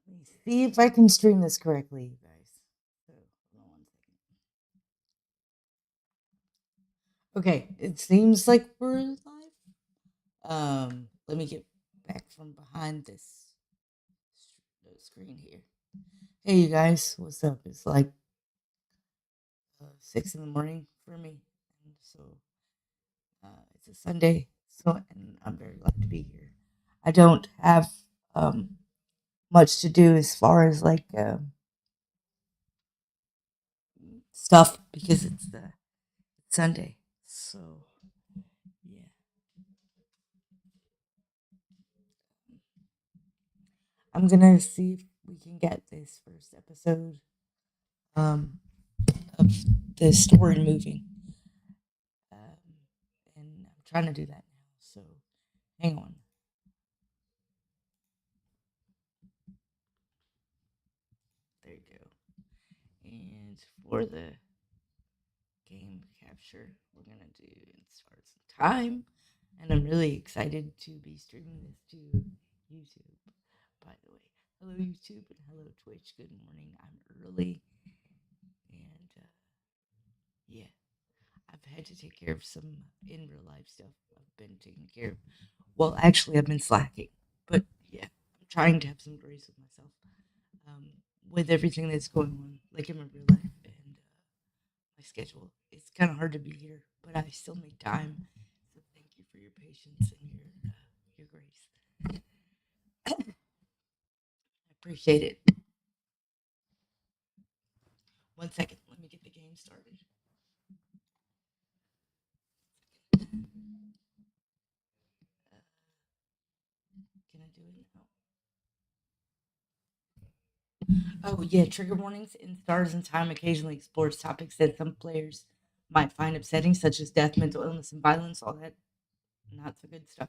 Let me see if I can stream this correctly, you guys. So, hold on one second. Okay, it seems like we're live. Let me get back from behind this screen here. Hey, you guys, what's up? It's like 6 in the morning for me, and so it's a Sunday. So, and I'm very glad to be here. I don't have much to do as far as like stuff because it's the Sunday. So yeah, I'm gonna see if we can get this first episode um, of the story moving, and I'm trying to do that now. So hang on. There you go. And for the game capture, we're gonna do it starts in time, and I'm really excited to be streaming this to YouTube. By the way, hello YouTube and hello Twitch. Good morning. I'm early, and yeah, I've had to take care of some in real life stuff. I've been taking care of. Well, actually, I've been slacking, but yeah, I'm trying to have some grace with myself um, with everything that's going on, like in my real life and my schedule. It's kind of hard to be here, but I still make time. So thank you for your patience and your grace. I appreciate it. One second, let me get the game started. Can I do it now? Oh, yeah, trigger warnings in Stars and Time occasionally explores topics that some players might find upsetting, such as death, mental illness, and violence, all that not so good stuff.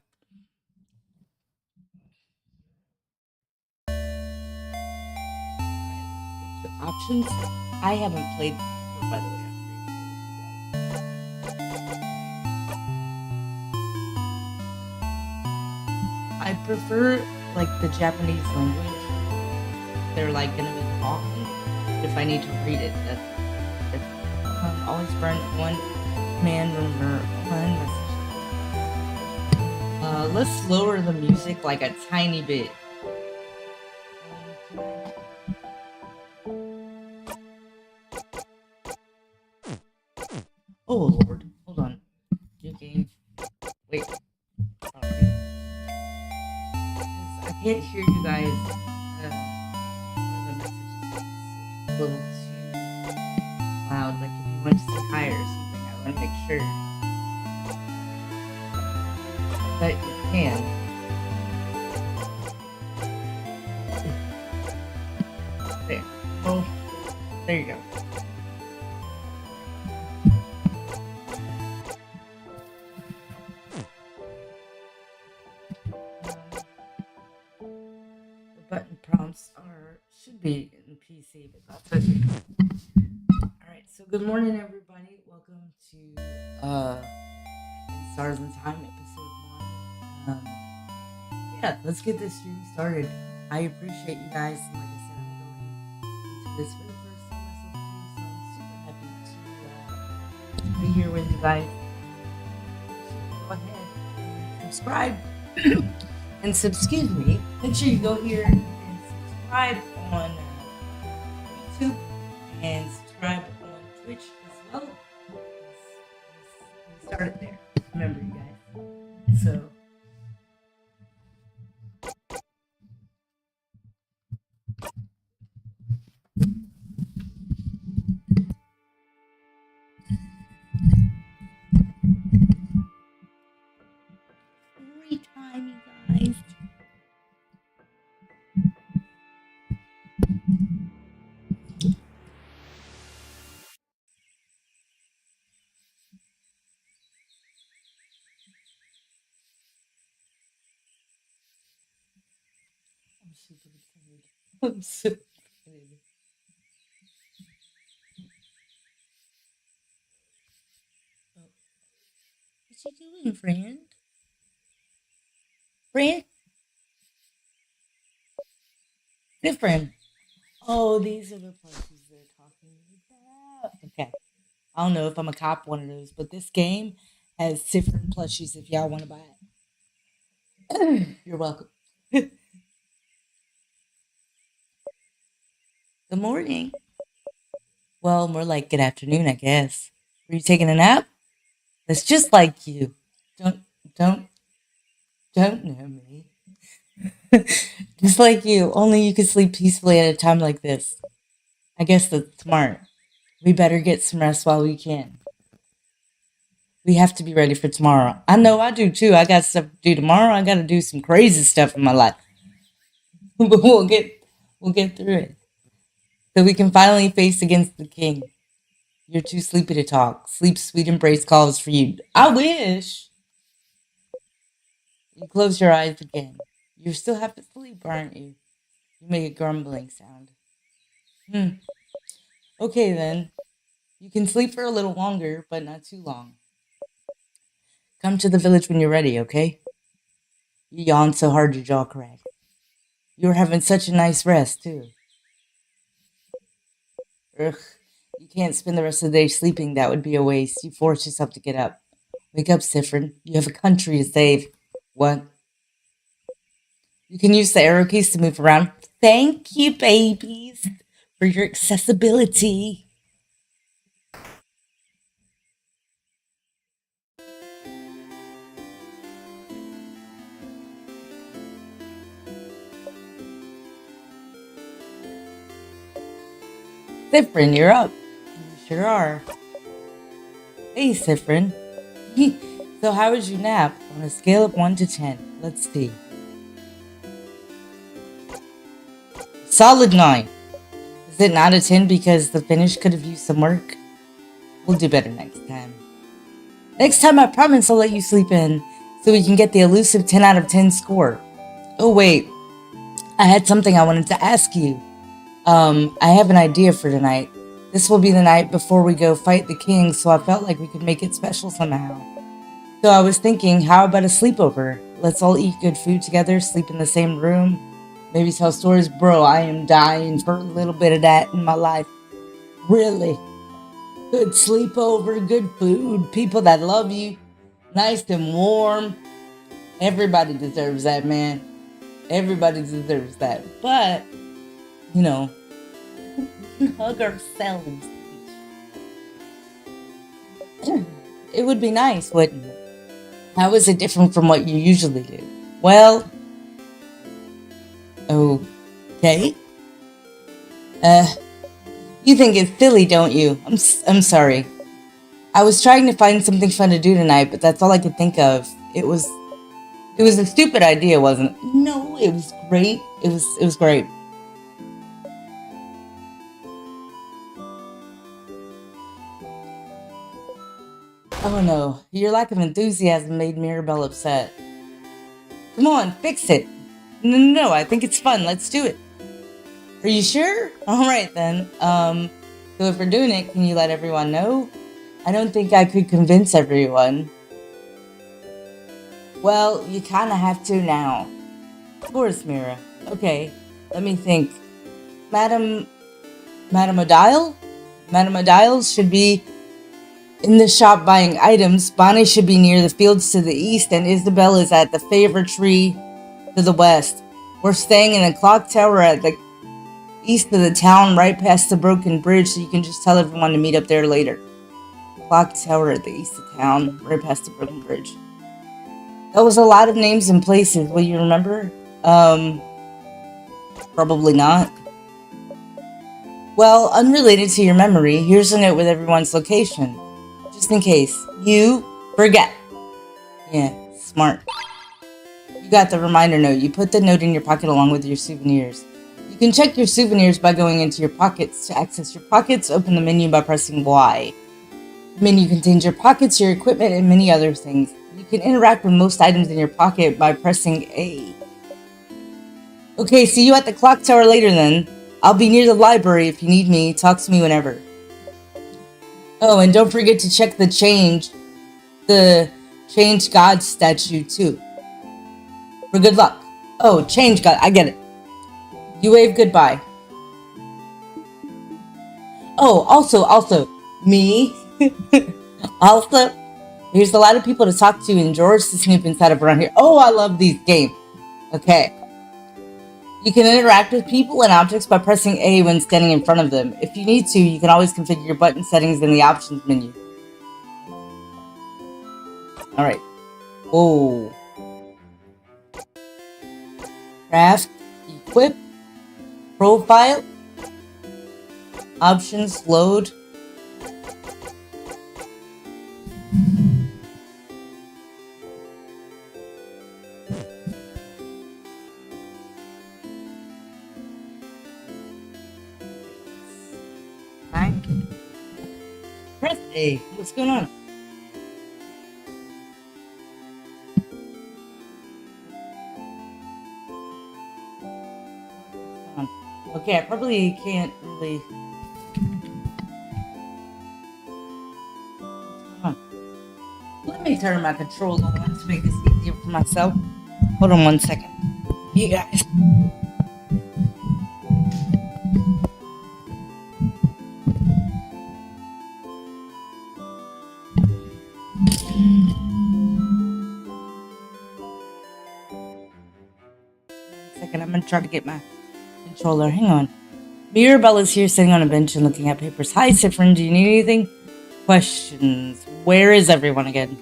All right, let's get to options. I haven't played before, by the way. I prefer like the Japanese language. They're like gonna be talking. If I need to read it, that's always burn one man remember one message. Let's lower the music like a tiny bit. Oh Lord, hold on. New game. Wait. Sorry. I can't hear you guys. One of the messages is a little too loud. Like if you want to say hi or something, I want to make sure that you can. There. Oh, there you go. The button prompts are should be in PC, but that's okay. All right. So good morning, everybody. Welcome to In Stars and Time, episode one. Yeah, let's get this stream started. I appreciate you guys. And like I said, I'm going into this for the first time myself too, so I'm super happy to be here with you guys. Go ahead and subscribe and excuse me. Make sure you go here and subscribe on YouTube and subscribe on Twitch as well. We started there. Remember, you guys. So. Story time, you guys. I'm super excited. I'm so excited. Oh, what's he doing, friend? Friend? Different. Oh, these are the plushies they're talking about. Okay. I don't know if I'm a cop one of those, but this game has different plushies if y'all want to buy it. You're welcome. Good morning. Well, more like good afternoon, I guess. Were you taking a nap? That's just like you. Don't don't don't know me. Just like you. Only you can sleep peacefully at a time like this. I guess that's smart. We better get some rest while we can. We have to be ready for tomorrow. I know I do too. I got stuff to do tomorrow. I got to do some crazy stuff in my life, but we'll get through it so we can finally face against the king. You're too sleepy to talk. Sleep sweet embrace calls for you. I wish you close your eyes again. You're still half asleep, aren't you? You make a grumbling sound. Hmm. Okay then. You can sleep for a little longer, but not too long. Come to the village when you're ready, okay? You yawn so hard your jaw cracked. You were having such a nice rest, too. Ugh. You can't spend the rest of the day sleeping. That would be a waste. You force yourself to get up. Wake up, Sifrin. You have a country to save. What? You can use the arrow keys to move around. Thank you, babies, for your accessibility. Sifrin, you're up. You sure are. Hey, Sifrin. So how was your nap? On a scale of 1 to 10. Let's see. Solid 9. Is it not a 10 because the finish could have used some work? We'll do better next time. Next time, I promise I'll let you sleep in so we can get the elusive 10 out of 10 score. Oh, wait. I had something I wanted to ask you. I have an idea for tonight. This will be the night before we go fight the king, so I felt like we could make it special somehow. So I was thinking, how about a sleepover? Let's all eat good food together, sleep in the same room, maybe tell stories. Bro, I am dying for a little bit of that in my life. Really. Good sleepover, good food, people that love you, nice and warm. Everybody deserves that, man. Everybody deserves that. But, you know, hug ourselves. It would be nice, wouldn't it? How is it different from what you usually do? Well, okay. You think it's silly, don't you? I'm sorry. I was trying to find something fun to do tonight, but that's all I could think of. It was a stupid idea, wasn't it? No, it was great. It was great. Oh no, your lack of enthusiasm made Mirabelle upset. Come on, fix it. No, I think it's fun. Let's do it. Are you sure? Alright then. So if we're doing it, can you let everyone know? I don't think I could convince everyone. Well, you kinda have to now. Of course, Mira. Okay, let me think. Madam Odile? Madam Odile should be in the shop buying items. Bonnie should be near the fields to the east, and Isabel is at the favorite tree to the west. We're staying in a clock tower at the east of the town, right past the broken bridge, so you can just tell everyone to meet up there later. Clock tower at the east of town, right past the broken bridge. That was a lot of names and places. Will you remember? Probably not. Well, unrelated to your memory, here's a note with everyone's location. Just in case you forget. Yeah, smart. You got the reminder note. You put the note in your pocket along with your souvenirs. You can check your souvenirs by going into your pockets. To access your pockets, open the menu by pressing Y. The menu contains your pockets, your equipment, and many other things. You can interact with most items in your pocket by pressing A. Okay, see you at the clock tower later then. I'll be near the library if you need me. Talk to me whenever. Oh, and don't forget to check the change God statue too. For good luck. Oh, change God, I get it. You wave goodbye. Oh, also, me. Also, there's a lot of people to talk to and drawers to snoop inside of around here. Oh, I love these games. Okay. You can interact with people and objects by pressing A when standing in front of them. If you need to, you can always configure your button settings in the options menu. Alright. Oh. Craft, equip, profile, options, load. Fine. Press A. What's going on? Okay, I probably can't really. What's going on? Let me turn my controls on to make this easier for myself. Hold on 1 second. You guys. Second, I'm gonna try to get my controller. Hang on. Mirabella's here sitting on a bench and looking at papers. Hi, Sifrin, do you need anything? Questions. Where is everyone again?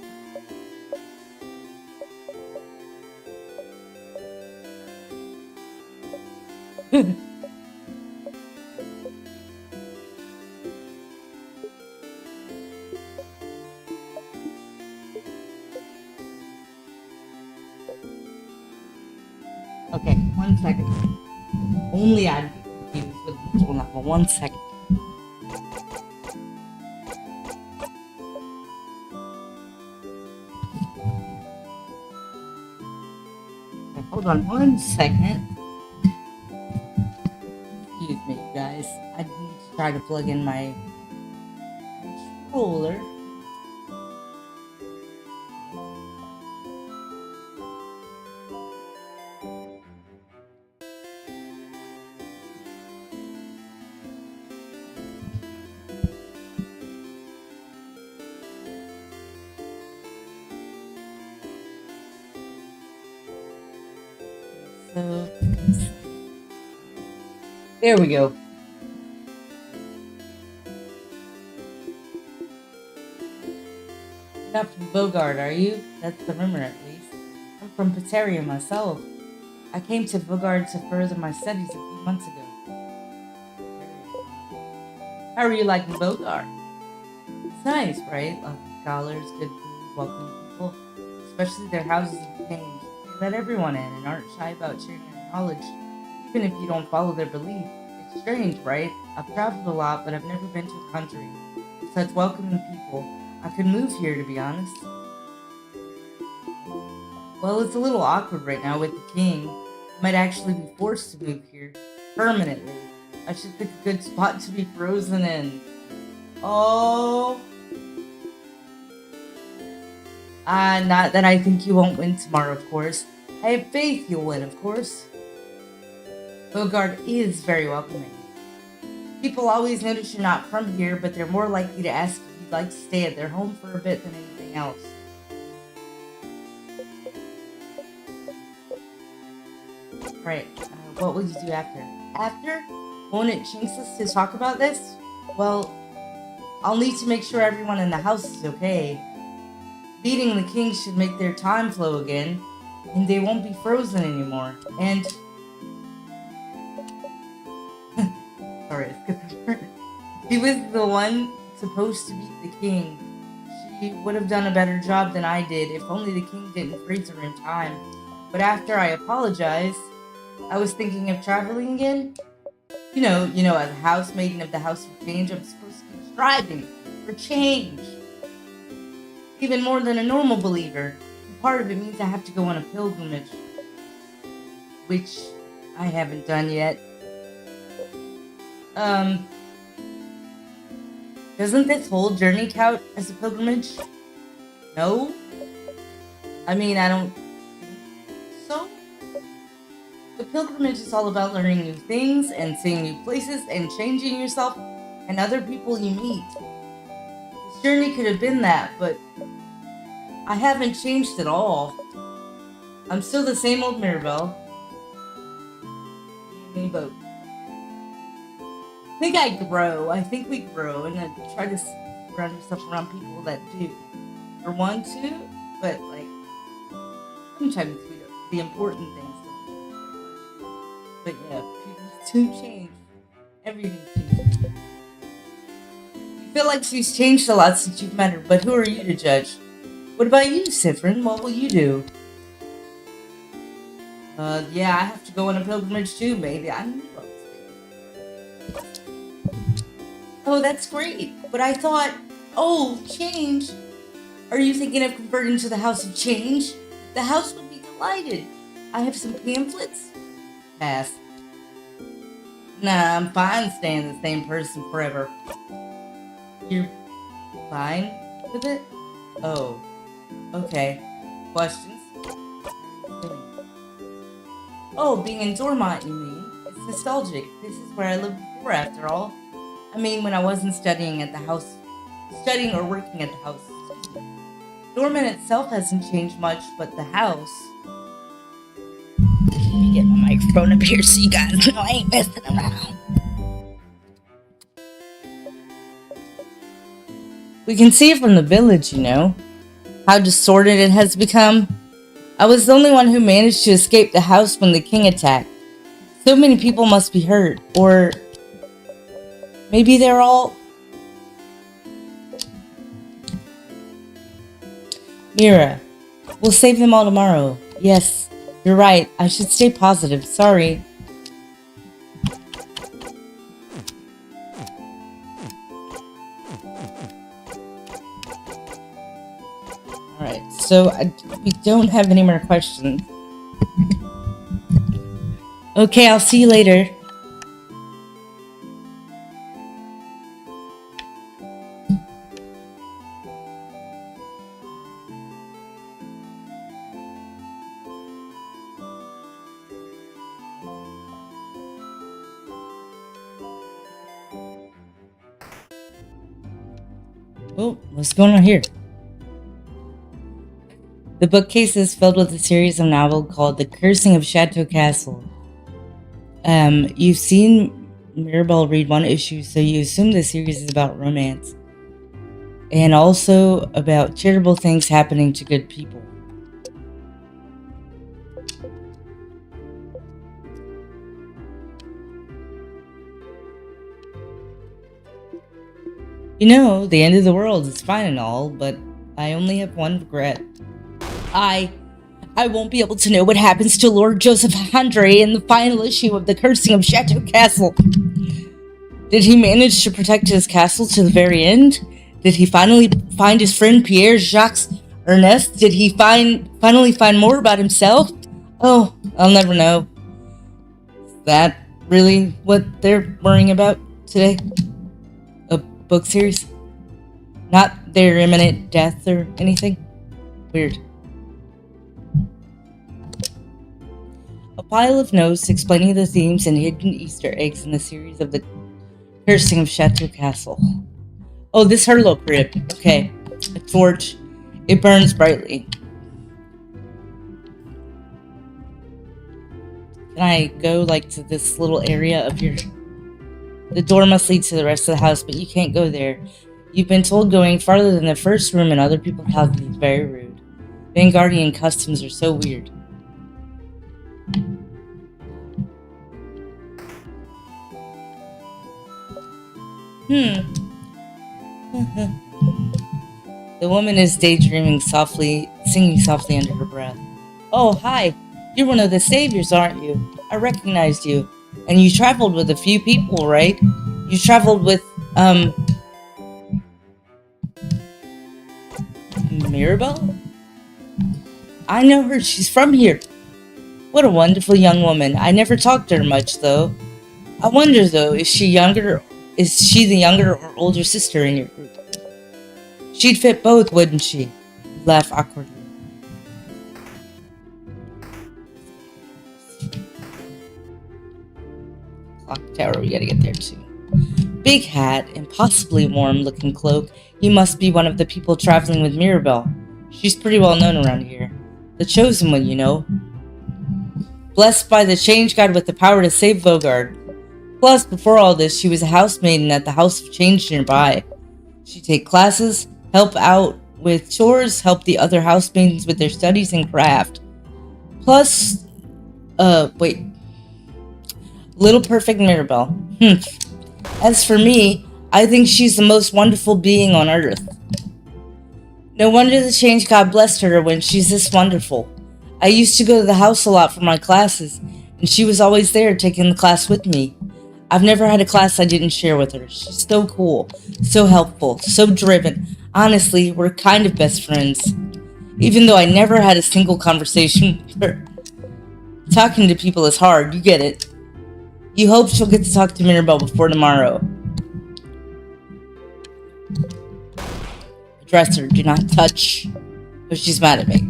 Okay, 1 second. Only I'd be confused with the control number. 1 second. Okay, hold on 1 second. Excuse me, you guys. I need to try to plug in my controller. So, there we go. You're not from Bogart, are you? That's the rumor, at least. I'm from Pateria myself. I came to Bogart to further my studies a few months ago. How are you liking Bogart? It's nice, right? Lots of scholars, good food, welcoming people, especially their houses and games. They let everyone in and aren't shy about sharing their knowledge, even if you don't follow their belief. It's strange, right? I've traveled a lot, but I've never been to a country with such welcoming people. I could move here, to be honest. Well, it's a little awkward right now with the king. I might actually be forced to move here permanently. I should pick a good spot to be frozen in. Oh. Not that I think you won't win tomorrow, of course. I have faith you'll win, of course. Bogart is very welcoming. People always notice you're not from here, but they're more likely to ask if you'd like to stay at their home for a bit than anything else. Right, what will you do after? After? Won't it jinx us to talk about this? Well, I'll need to make sure everyone in the house is okay. Beating the king should make their time flow again, and they won't be frozen anymore. And sorry, I skipped the part. She was the one supposed to beat the king. She would have done a better job than I did if only the king didn't freeze her in time. But after I apologized, I was thinking of traveling again. As a housemaiden of the House of Change, I'm supposed to keep striving for change. Even more than a normal believer. And part of it means I have to go on a pilgrimage. Which I haven't done yet. Doesn't this whole journey count as a pilgrimage? No? I mean, I don't think so. The pilgrimage is all about learning new things and seeing new places and changing yourself and other people you meet. This journey could have been that, but I haven't changed at all. I'm still the same old Mirabelle. You and me both. I think I grow. I think we grow, and I try to surround yourself around people that do. Or want to, but like sometimes we don't. The important things don't change very much. But yeah, people do change. Everything changes. You feel like she's changed a lot since you've met her, but who are you to judge? What about you, Sifrin? What will you do? Yeah, I have to go on a pilgrimage too, maybe. I knew I was thinking. Oh, that's great. But I thought, oh, change. Are you thinking of converting to the House of Change? The house would be delighted. I have some pamphlets. Pass. Nah, I'm fine staying the same person forever. You're fine with it? Oh, okay. Questions? Oh, being in Dormont, you mean? It's nostalgic. This is where I lived before, after all. I mean, when I wasn't studying or working at the house. Dormont itself hasn't changed much, but the house. Let me get my microphone up here so you guys know I ain't messing around. We can see it from the village, you know. How distorted it has become. I was the only one who managed to escape the house when the king attacked. So many people must be hurt, or maybe they're all... Mira, we'll save them all tomorrow. Yes, you're right. I should stay positive. Sorry. Alright, so we don't have any more questions. Okay, I'll see you later. Oh, what's going on here? The bookcase is filled with a series of novels called The Cursing of Chateau Castle. You've seen Mirabelle read one issue, so you assume the series is about romance. And also about charitable things happening to good people. You know, the end of the world is fine and all, but I only have one regret. I won't be able to know what happens to Lord Joseph Andre in the final issue of The Cursing of Chateau Castle. Did he manage to protect his castle to the very end? Did he finally find his friend Pierre Jacques Ernest? Did he finally find more about himself? Oh, I'll never know. Is that really what they're worrying about today? A book series? Not their imminent death or anything? Weird. A pile of notes explaining the themes and hidden Easter eggs in the series of The Cursing of Chateau Castle. Oh, this Herlock rib. Okay. A torch. It burns brightly. Can I go, like, to this little area of your... The door must lead to the rest of the house, but you can't go there. You've been told going farther than the first room in other people's houses is very rude. Vanguardian customs are so weird. The woman is daydreaming softly, singing softly under her breath. Oh, hi. You're one of the saviors, aren't you? I recognized you. And you traveled with a few people, right? You traveled with, Mirabelle? I know her. She's from here. What a wonderful young woman. I never talked to her much, though. I wonder, though, is she the younger or older sister in your group? She'd fit both, wouldn't she? Laugh awkwardly. clock tower. We gotta get there too. Big hat and possibly warm-looking cloak. He must be one of the people traveling with Mirabelle. She's pretty well known around here. The chosen one, you know. Blessed by the change god with the power to save Vogard. Plus, before all this, she was a housemaiden at the House of Change nearby. She'd take classes, help out with chores, help the other housemaidens with their studies and craft. Plus, Little perfect Mirabelle. As for me, I think she's the most wonderful being on Earth. No wonder the change god blessed her when she's this wonderful. I used to go to the house a lot for my classes, and she was always there taking the class with me. I've never had a class I didn't share with her. She's so cool, so helpful, so driven. Honestly, we're kind of best friends. Even though I never had a single conversation with her. Talking to people is hard, you get it. You hope she'll get to talk to Mirabelle before tomorrow. Address her, do not touch. But she's mad at me.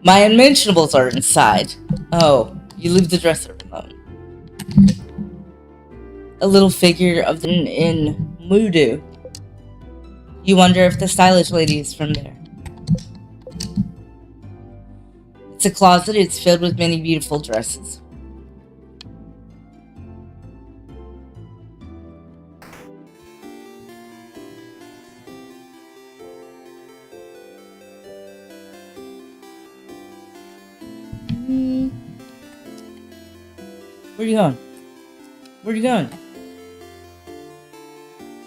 My unmentionables are inside. Oh, you leave the dresser alone. A little figure of the in Mudu. You wonder if the stylish lady is from there. It's a closet, it's filled with many beautiful dresses. Where are you going? Where are you going?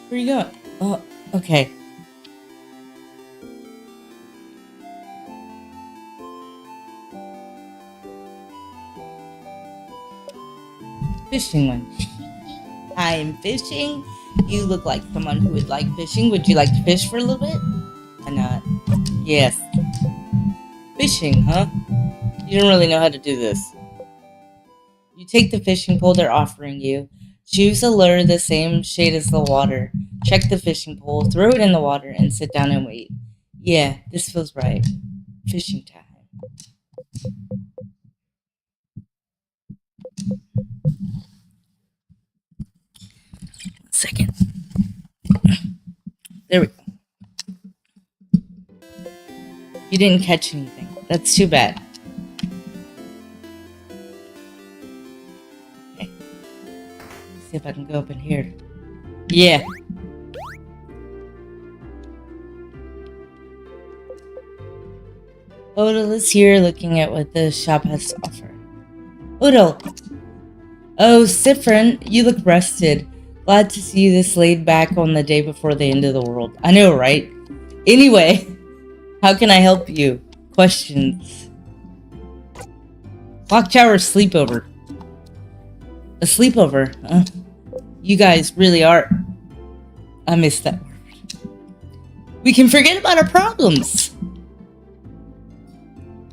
Where are you going? Oh, okay. Fishing one. I am fishing. You look like someone who would like fishing. Would you like to fish for a little bit? Why not? Yes. Fishing, huh? You don't really know how to do this. You take the fishing pole they're offering you. Choose a lure the same shade as the water. Check the fishing pole, throw it in the water, and sit down and wait. Yeah, this feels right. Fishing time. Second. There we go. You didn't catch anything. That's too bad. Okay. Let's see if I can go up in here. Yeah. Odal is here looking at what the shop has to offer. Odal! Oh, Sifrin, you look rested. Glad to see you this laid back on the day before the end of the world. I know, right? Anyway, how can I help you? Questions. Clock Tower sleepover. A sleepover? You guys really are... I missed that word. We can forget about our problems.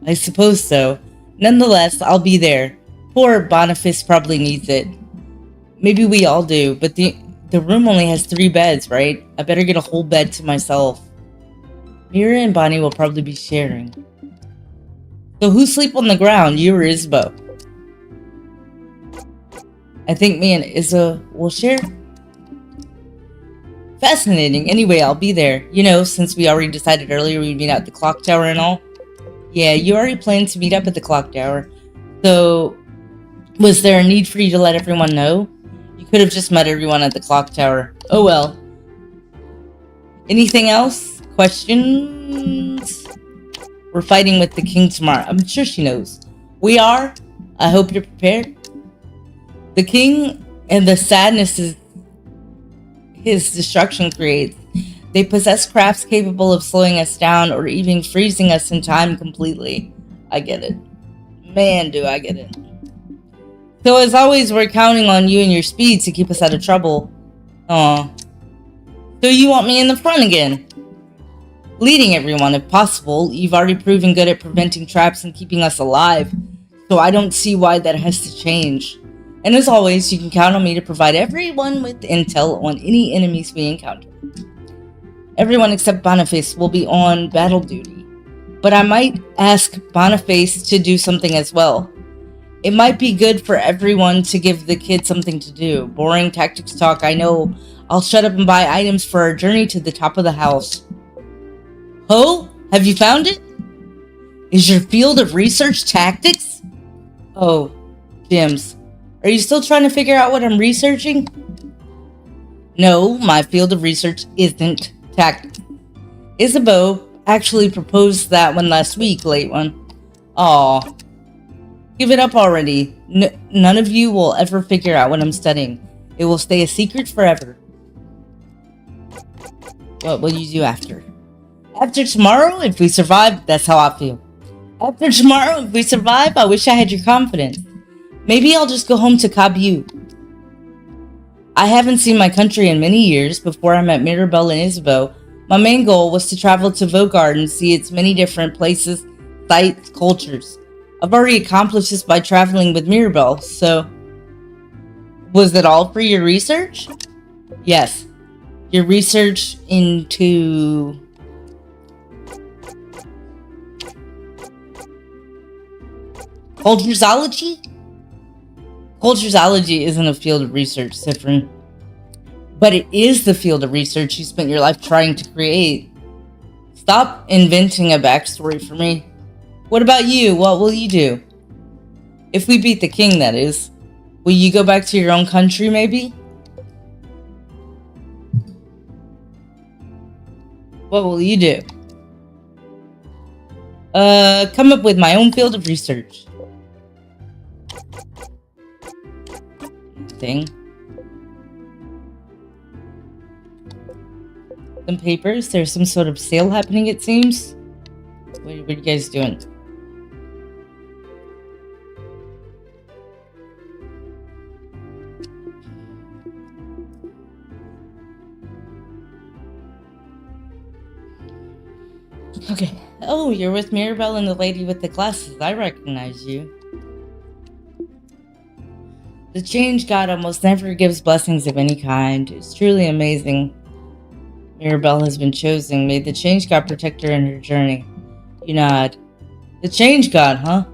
I suppose so. Nonetheless, I'll be there. Poor Boniface probably needs it. Maybe we all do, but the room only has 3 beds, right? I better get a whole bed to myself. Mira and Bonnie will probably be sharing. So who sleep on the ground, you or Isbo? I think me and Izzo will share. Fascinating. Anyway, I'll be there. You know, since we already decided earlier we'd meet at the clock tower and all. Yeah, you already planned to meet up at the clock tower. So, was there a need for you to let everyone know? You could have just met everyone at the clock tower. Oh well. Anything else? Questions? We're fighting with the king tomorrow. I'm sure she knows. We are? I hope you're prepared. The king and the sadness his destruction creates. They possess crafts capable of slowing us down or even freezing us in time completely. I get it. Man, do I get it. So as always, we're counting on you and your speed to keep us out of trouble. Aw. So you want me in the front again? Leading everyone, if possible. You've already proven good at preventing traps and keeping us alive. So I don't see why that has to change. And as always, you can count on me to provide everyone with intel on any enemies we encounter. Everyone except Boniface will be on battle duty. But I might ask Boniface to do something as well. It might be good for everyone to give the kids something to do. Boring tactics talk, I know. I'll shut up and buy items for our journey to the top of the house. Ho? Have you found it? Is your field of research tactics? Oh, Jims. Are you still trying to figure out what I'm researching? No, my field of research isn't tactics. Isabeau actually proposed that one last week, late one. Aw. Give it up already. None of you will ever figure out what I'm studying. It will stay a secret forever. What will you do after? After tomorrow, if we survive, that's how I feel. After tomorrow, if we survive, I wish I had your confidence. Maybe I'll just go home to Cabu. I haven't seen my country in many years. Before I met Mirabelle and Isabeau, my main goal was to travel to Vogard and see its many different places, sites, cultures. I've already accomplished this by traveling with Mirabelle, so... Was it all for your research? Yes. Your research into... Cultureology? Cultureology isn't a field of research, Sifrin. But it is the field of research you spent your life trying to create. Stop inventing a backstory for me. What about you? What will you do? If we beat the king, that is. Will you go back to your own country, maybe? What will you do? Come up with my own field of research. Thing. Some papers. There's some sort of sale happening, it seems. What are you guys doing? Okay. Oh, you're with Mirabelle and the lady with the glasses. I recognize you. The change god almost never gives blessings of any kind. It's truly amazing. Mirabelle has been chosen. May the change god protect her in her journey. You nod. The change god, huh?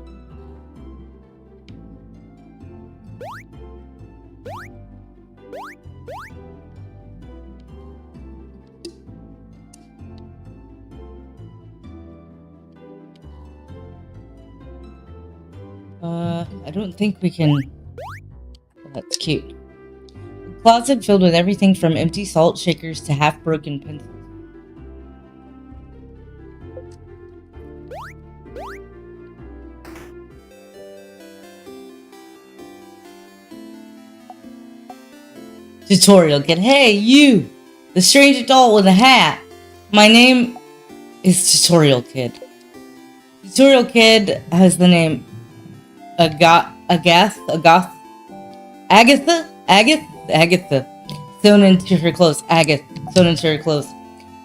I don't think we can... Well, that's cute. A closet filled with everything from empty salt shakers to half-broken pencils. Tutorial kid. Hey, you! The strange adult with a hat. My name is Tutorial Kid. Tutorial Kid has the name Agatha. Sewn into her clothes. Sewn into her clothes.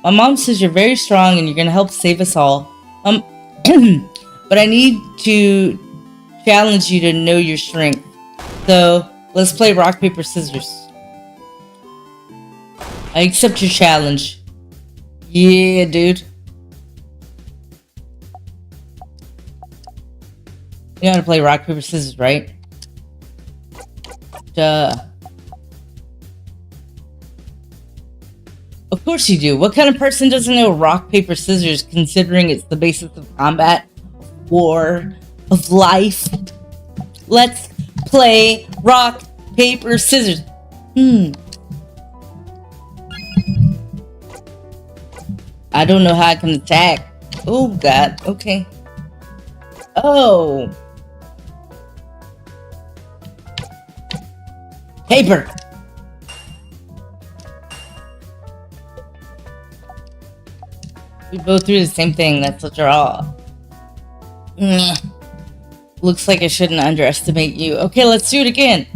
My mom says you're very strong and you're gonna help save us all. But I need to challenge you to know your strength. So let's play rock, paper, scissors. I accept your challenge. Yeah, dude. You know how to play rock, paper, scissors, right? Duh. Of course you do. What kind of person doesn't know rock, paper, scissors, considering it's the basis of combat, of war, of life? Let's play rock, paper, scissors. I don't know how I can attack. Oh, God. Okay. Oh. Paper. We both do the same thing. That's a draw. Looks like I shouldn't underestimate you. Okay, let's do it again.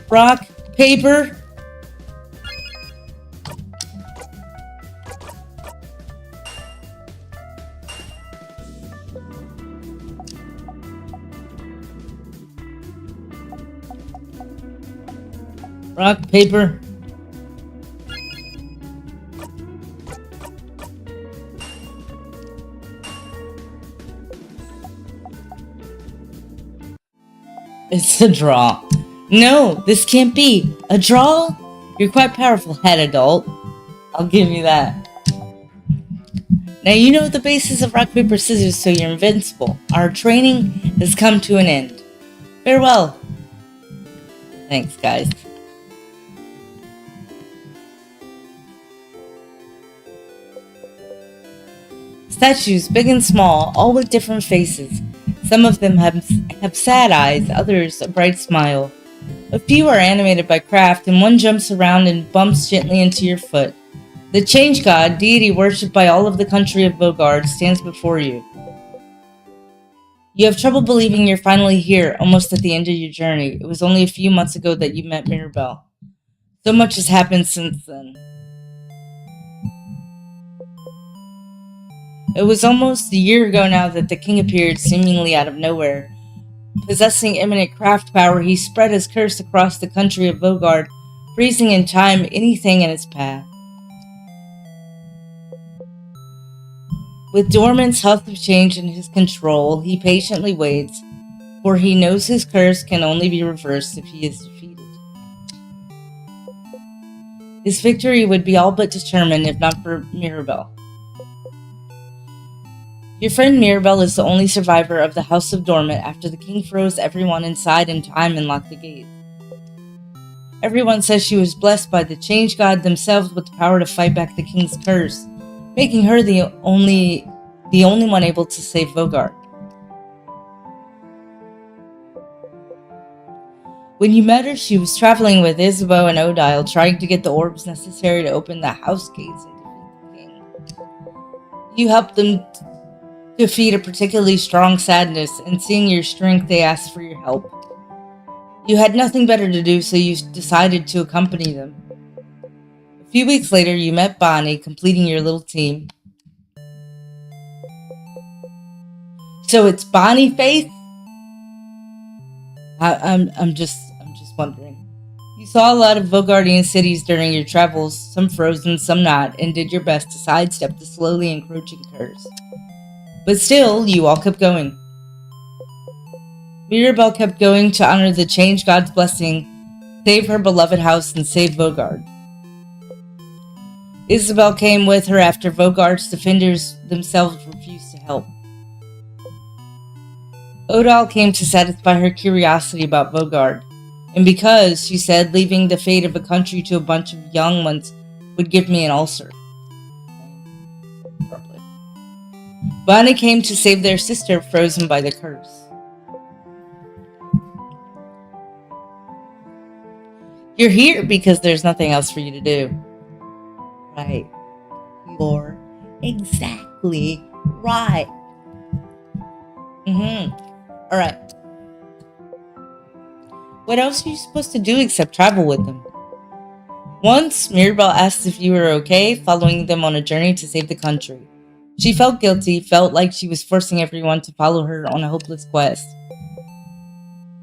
Rock, paper. Rock, paper. It's a draw. No, this can't be. A draw? You're quite powerful, head adult. I'll give you that. Now you know the basis of rock, paper, scissors, so you're invincible. Our training has come to an end. Farewell. Thanks, guys. Statues, big and small, all with different faces. Some of them have sad eyes, others a bright smile. A few are animated by craft, and one jumps around and bumps gently into your foot. The change god, deity worshipped by all of the country of Vogard, stands before you. You have trouble believing you're finally here, almost at the end of your journey. It was only a few months ago that you met Mirabelle. So much has happened since then. It was almost a year ago now that the king appeared seemingly out of nowhere. Possessing imminent craft power, he spread his curse across the country of Vogard, freezing in time anything in its path. With Dormant's health of change in his control, he patiently waits, for he knows his curse can only be reversed if he is defeated. His victory would be all but determined if not for Mirabelle. Your friend Mirabelle is the only survivor of the House of Dormant after the king froze everyone inside in time and locked the gates. Everyone says she was blessed by the change god themselves with the power to fight back the king's curse, making her the only one able to save Vogard. When you met her, she was traveling with Isabeau and Odile, trying to get the orbs necessary to open the house gates and defeat the king. You helped them defeat a particularly strong sadness, and seeing your strength, they asked for your help. You had nothing better to do, so you decided to accompany them. A few weeks later, you met Bonnie, completing your little team. So it's Bonnie Faith? I'm just wondering. You saw a lot of Vogardian cities during your travels, some frozen, some not, and did your best to sidestep the slowly encroaching curse. But still, you all kept going. Mirabelle kept going to honor the change god's blessing, save her beloved house, and save Vogard. Isabel came with her after Vogard's defenders themselves refused to help. Odile came to satisfy her curiosity about Vogard, and because, she said, leaving the fate of a country to a bunch of young ones would give me an ulcer. Probably. Bonnie came to save their sister frozen by the curse. You're here because there's nothing else for you to do. Right. You're exactly right. Alright. What else are you supposed to do except travel with them? Once, Mirabelle asked if you were okay following them on a journey to save the country. She felt guilty, felt like she was forcing everyone to follow her on a hopeless quest.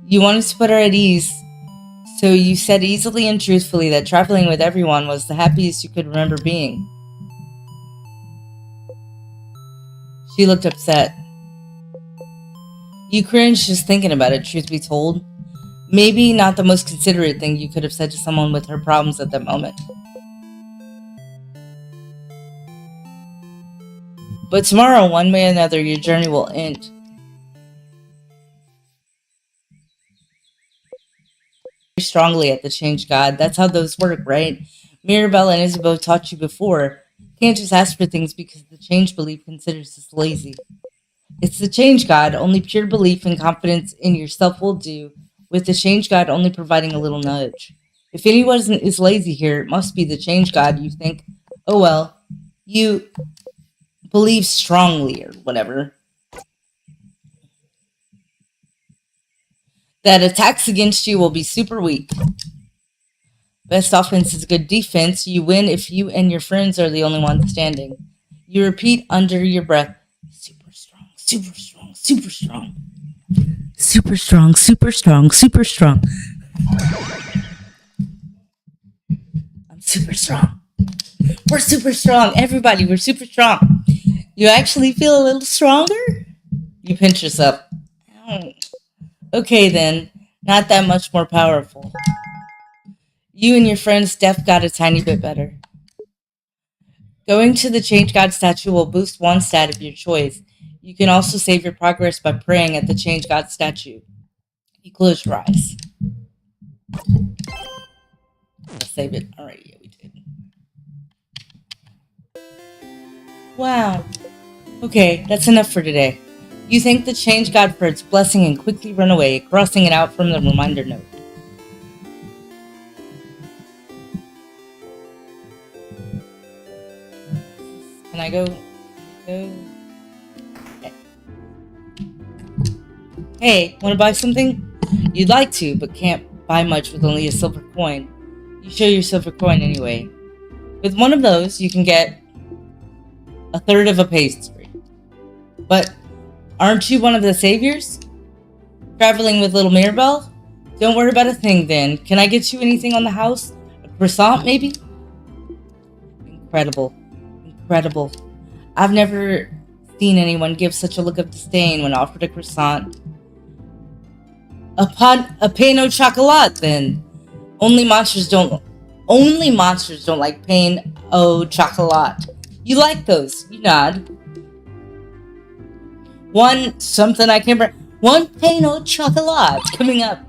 You wanted to put her at ease, so you said easily and truthfully that traveling with everyone was the happiest you could remember being. She looked upset. You cringed just thinking about it, truth be told. Maybe not the most considerate thing you could have said to someone with her problems at that moment. But tomorrow, one way or another, your journey will end. Strongly at the change god. That's how those work, right? Mirabelle and Isabeau taught you before. Can't just ask for things because the change belief considers us lazy. It's the change god. Only pure belief and confidence in yourself will do, with the change god only providing a little nudge. If anyone is lazy here, it must be the change god. You think, oh well, you believe strongly or whatever. That attacks against you will be super weak. Best offense is good defense. You win if you and your friends are the only ones standing. You repeat under your breath, super strong, super strong, super strong. Super strong, super strong, super strong. I'm super strong. We're super strong. Everybody, we're super strong. You actually feel a little stronger? You pinch yourself. Okay then, Not that much more powerful. You and your friend's death got a tiny bit better. Going to the Change God statue will boost one stat of your choice. You can also save your progress by praying at the Change God statue. You close your eyes. Let's save it. Alright, yeah, we did. Wow. Okay, that's enough for today. You thank the Change God for its blessing and quickly run away, crossing it out from the reminder note. Can I go? Okay. Hey, want to buy something? You'd like to, but can't buy much with only a silver coin. You show your silver coin anyway. With one of those, you can get a third of a pastry. But aren't you one of the saviors? Traveling with little Mirabelle? Don't worry about a thing then. Can I get you anything on the house? A croissant, maybe? Incredible. Incredible. I've never seen anyone give such a look of disdain when offered a croissant. A pain au chocolat, then. Only monsters don't like pain au chocolat. You like those. You nod. One pain au chocolat coming up.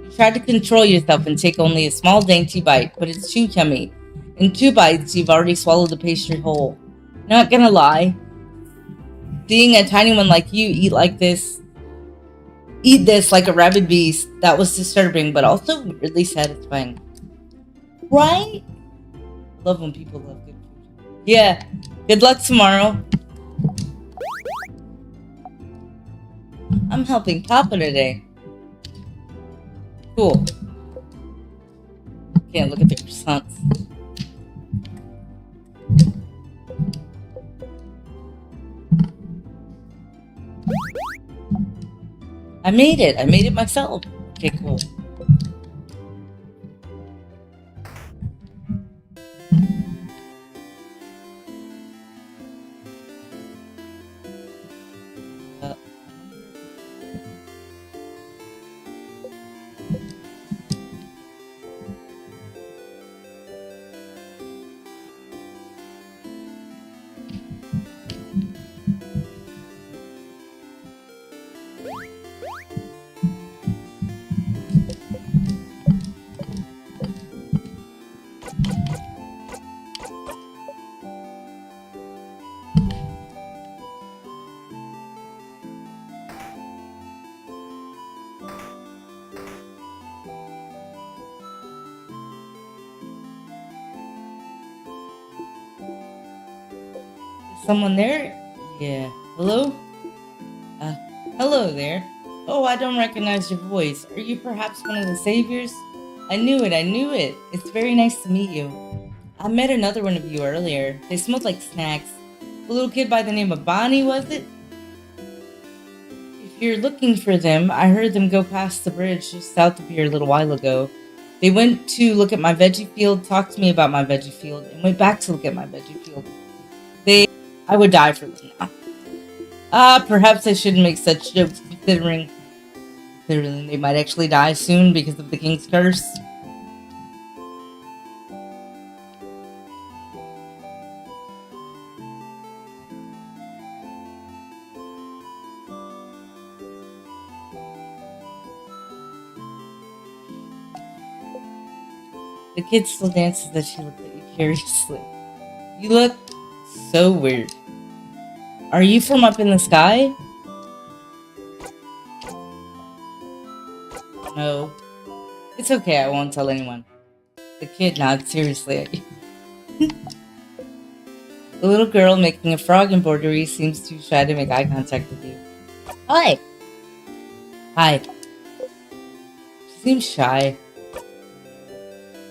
You try to control yourself and take only a small dainty bite, but it's too yummy. In 2 bites, you've already swallowed the pastry whole. Not gonna lie, seeing a tiny one like you eat this like a rabid beast, that was disturbing, but also really satisfying. Right? Love when people love good food. Yeah. Good luck tomorrow. I'm helping Papa today. Cool. Can't look at the croissants. I made it. I made it myself. Okay, cool. Someone there? Yeah. Hello? Hello there. Oh, I don't recognize your voice. Are you perhaps one of the saviors? I knew it. It's very nice to meet you. I met another one of you earlier. They smelled like snacks. A little kid by the name of Bonnie, was it? If you're looking for them, I heard them go past the bridge just south of here a little while ago. They went to look at my veggie field, talked to me about my veggie field, and went back to look at my veggie field. I would die for them now. Perhaps I shouldn't make such jokes considering they might actually die soon because of the king's curse. The kid still dances as she looks at you curiously. You look so weird. Are you from up in the sky? No. It's okay, I won't tell anyone. The kid nods seriously at you. The little girl making a frog embroidery seems too shy to make eye contact with you. Hi! Hi. She seems shy.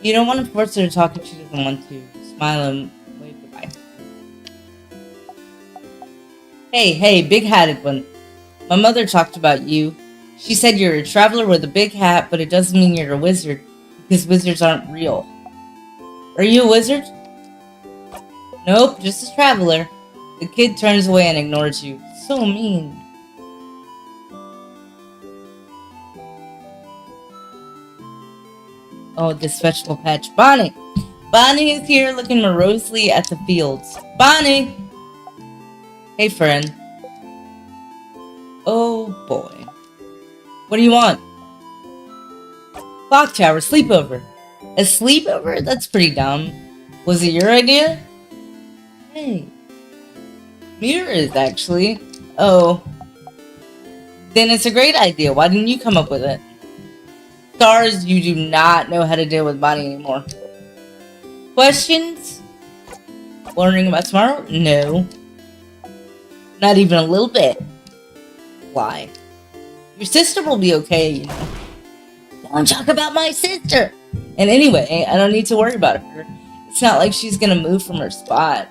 You don't want to force her to talk if she doesn't want to. Smile and wave goodbye. Hey, big-hatted one. My mother talked about you. She said you're a traveler with a big hat, but it doesn't mean you're a wizard, because wizards aren't real. Are you a wizard? Nope, just a traveler. The kid turns away and ignores you. So mean. Oh, this vegetable patch. Bonnie! Bonnie is here looking morosely at the fields. Bonnie! Hey, friend. Oh, boy. What do you want? Clock tower, sleepover. A sleepover? That's pretty dumb. Was it your idea? Hey. Mirrors, actually. Oh. Then it's a great idea. Why didn't you come up with it? Stars, you do not know how to deal with Bonnie anymore. Questions? Wondering about tomorrow? No. Not even a little bit. Why? Your sister will be okay, you know. Don't talk about my sister! And anyway, I don't need to worry about her. It's not like she's gonna move from her spot.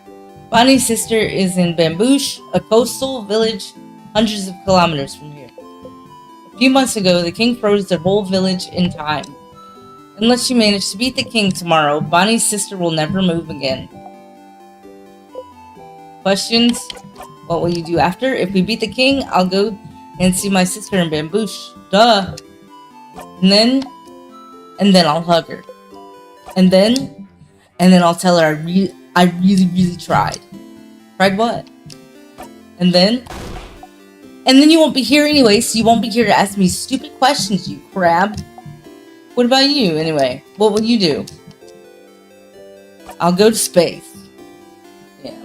Bonnie's sister is in Bambouche, a coastal village hundreds of kilometers from here. A few months ago, the king froze their whole village in time. Unless you manage to beat the king tomorrow, Bonnie's sister will never move again. Questions? What will you do after? If we beat the king, I'll go and see my sister in Bambouche. Duh! And then I'll hug her. And then I'll tell her I really tried. Tried what? And then you won't be here anyway, so you won't be here to ask me stupid questions, you crab. What about you, anyway? What will you do? I'll go to space. Yeah.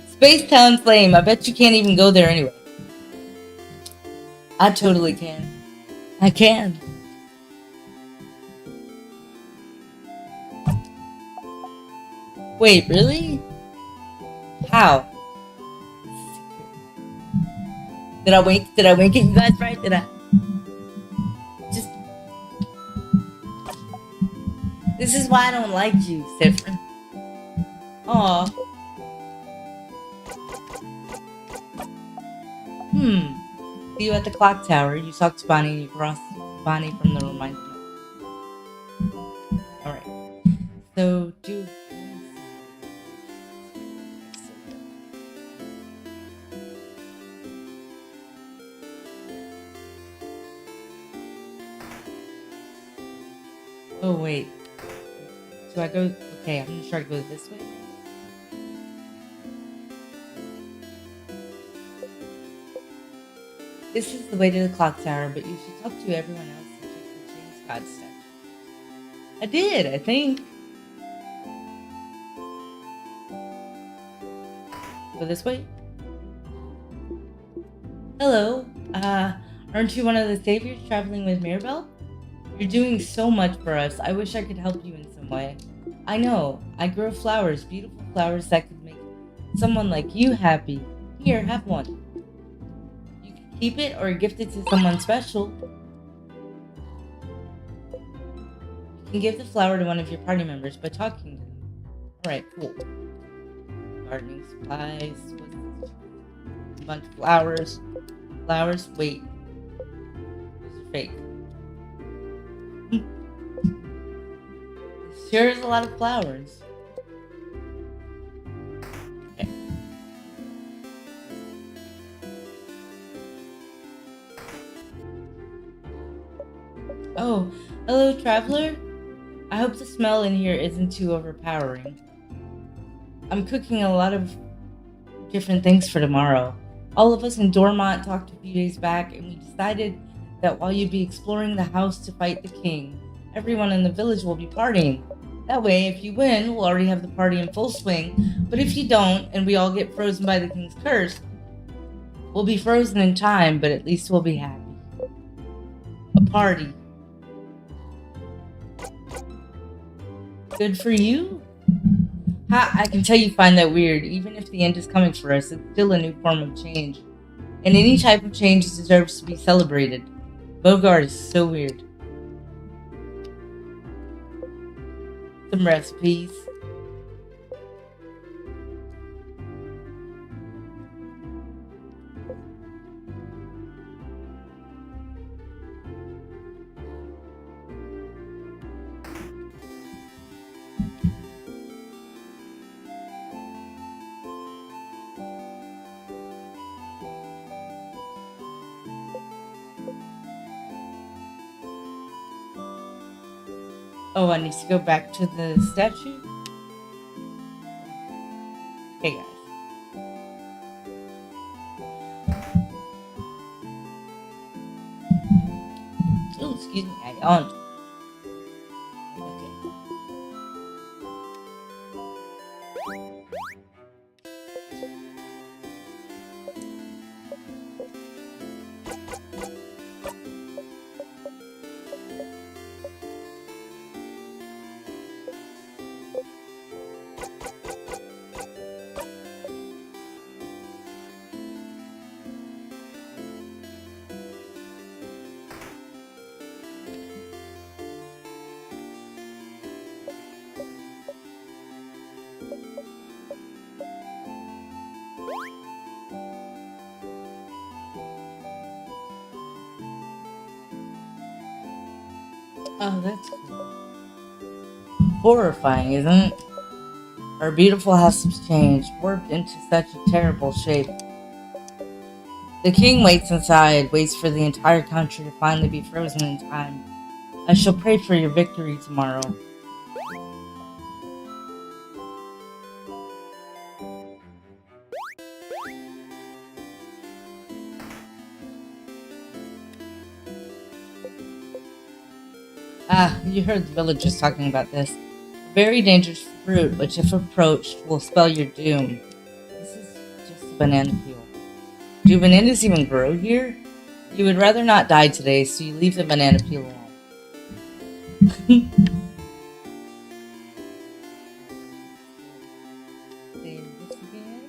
Space Town's lame. I bet you can't even go there anyway. I totally can. I can. Wait, really? How? Did I wink at you guys right? Did I? Just... This is why I don't like you, Sifrin. Aw. See you at the clock tower. You talked to Bonnie and you crossed Bonnie from the reminder. Alright. So, oh, wait. Do I go... Okay, I'm gonna try to go this way. This is the way to the clock tower, but you should talk to everyone else and check the James God statue. I did, I think. Go this way? Hello. Aren't you one of the saviors traveling with Mirabelle? You're doing so much for us. I wish I could help you in some way. I know. I grow flowers, beautiful flowers that could make someone like you happy. Here, have one. You can keep it or gift it to someone special. You can give the flower to one of your party members by talking to them. Alright, cool. Gardening supplies. What's this? A bunch of flowers. Flowers? Wait. Those are fake. Sure is a lot of flowers. Okay. Oh, hello, traveler. I hope the smell in here isn't too overpowering. I'm cooking a lot of different things for tomorrow. All of us in Dormont talked a few days back, and we decided that while you'd be exploring the house to fight the king, everyone in the village will be partying. That way, if you win, we'll already have the party in full swing, but if you don't, and we all get frozen by the king's curse, we'll be frozen in time, but at least we'll be happy. A party. Good for you? Ha, I can tell you find that weird. Even if the end is coming for us, it's still a new form of change. And any type of change deserves to be celebrated. Bogart is so weird. Some recipes. Oh, I need to go back to the statue? Hey guys. Oh, excuse me, I yawned. Okay. Oh, that's horrifying, isn't it? Our beautiful house has changed, warped into such a terrible shape. The king waits inside, waits for the entire country to finally be frozen in time. I shall pray for your victory tomorrow. Ah, you heard the villagers talking about this. A very dangerous fruit, which if approached will spell your doom. This is just a banana peel. Do bananas even grow here? You would rather not die today, so you leave the banana peel alone. Save this again.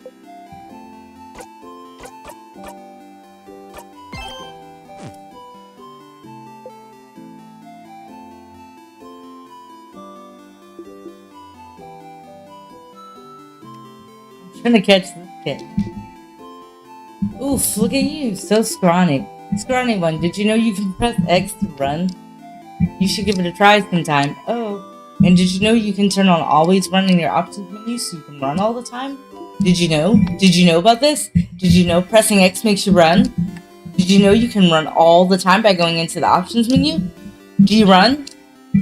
I'm trying to catch this kid. Oof, look at you, so scrawny. Scrawny one, did you know you can press X to run? You should give it a try sometime. Oh, and did you know you can turn on always run in your options menu so you can run all the time? Did you know? Did you know about this? Did you know pressing X makes you run? Did you know you can run all the time by going into the options menu? Do you run?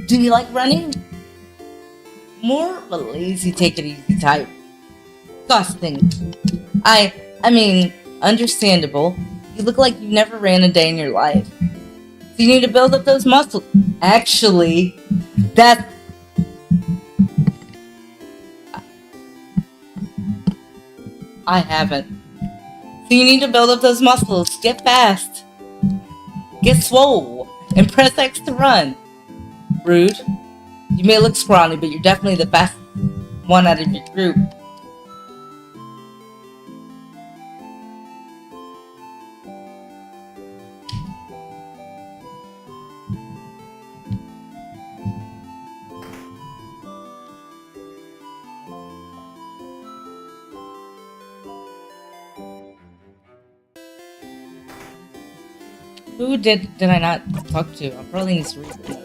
Do you like running? More of a lazy take it easy type. Disgusting. I mean, understandable. You look like you never ran a day in your life. So you need to build up those muscles. Actually, that I haven't. So you need to build up those muscles. Get fast. Get swole. And press X to run. Rude. You may look scrawny, but you're definitely the fastest one out of your group. Who did I not talk to? I probably need to read the note.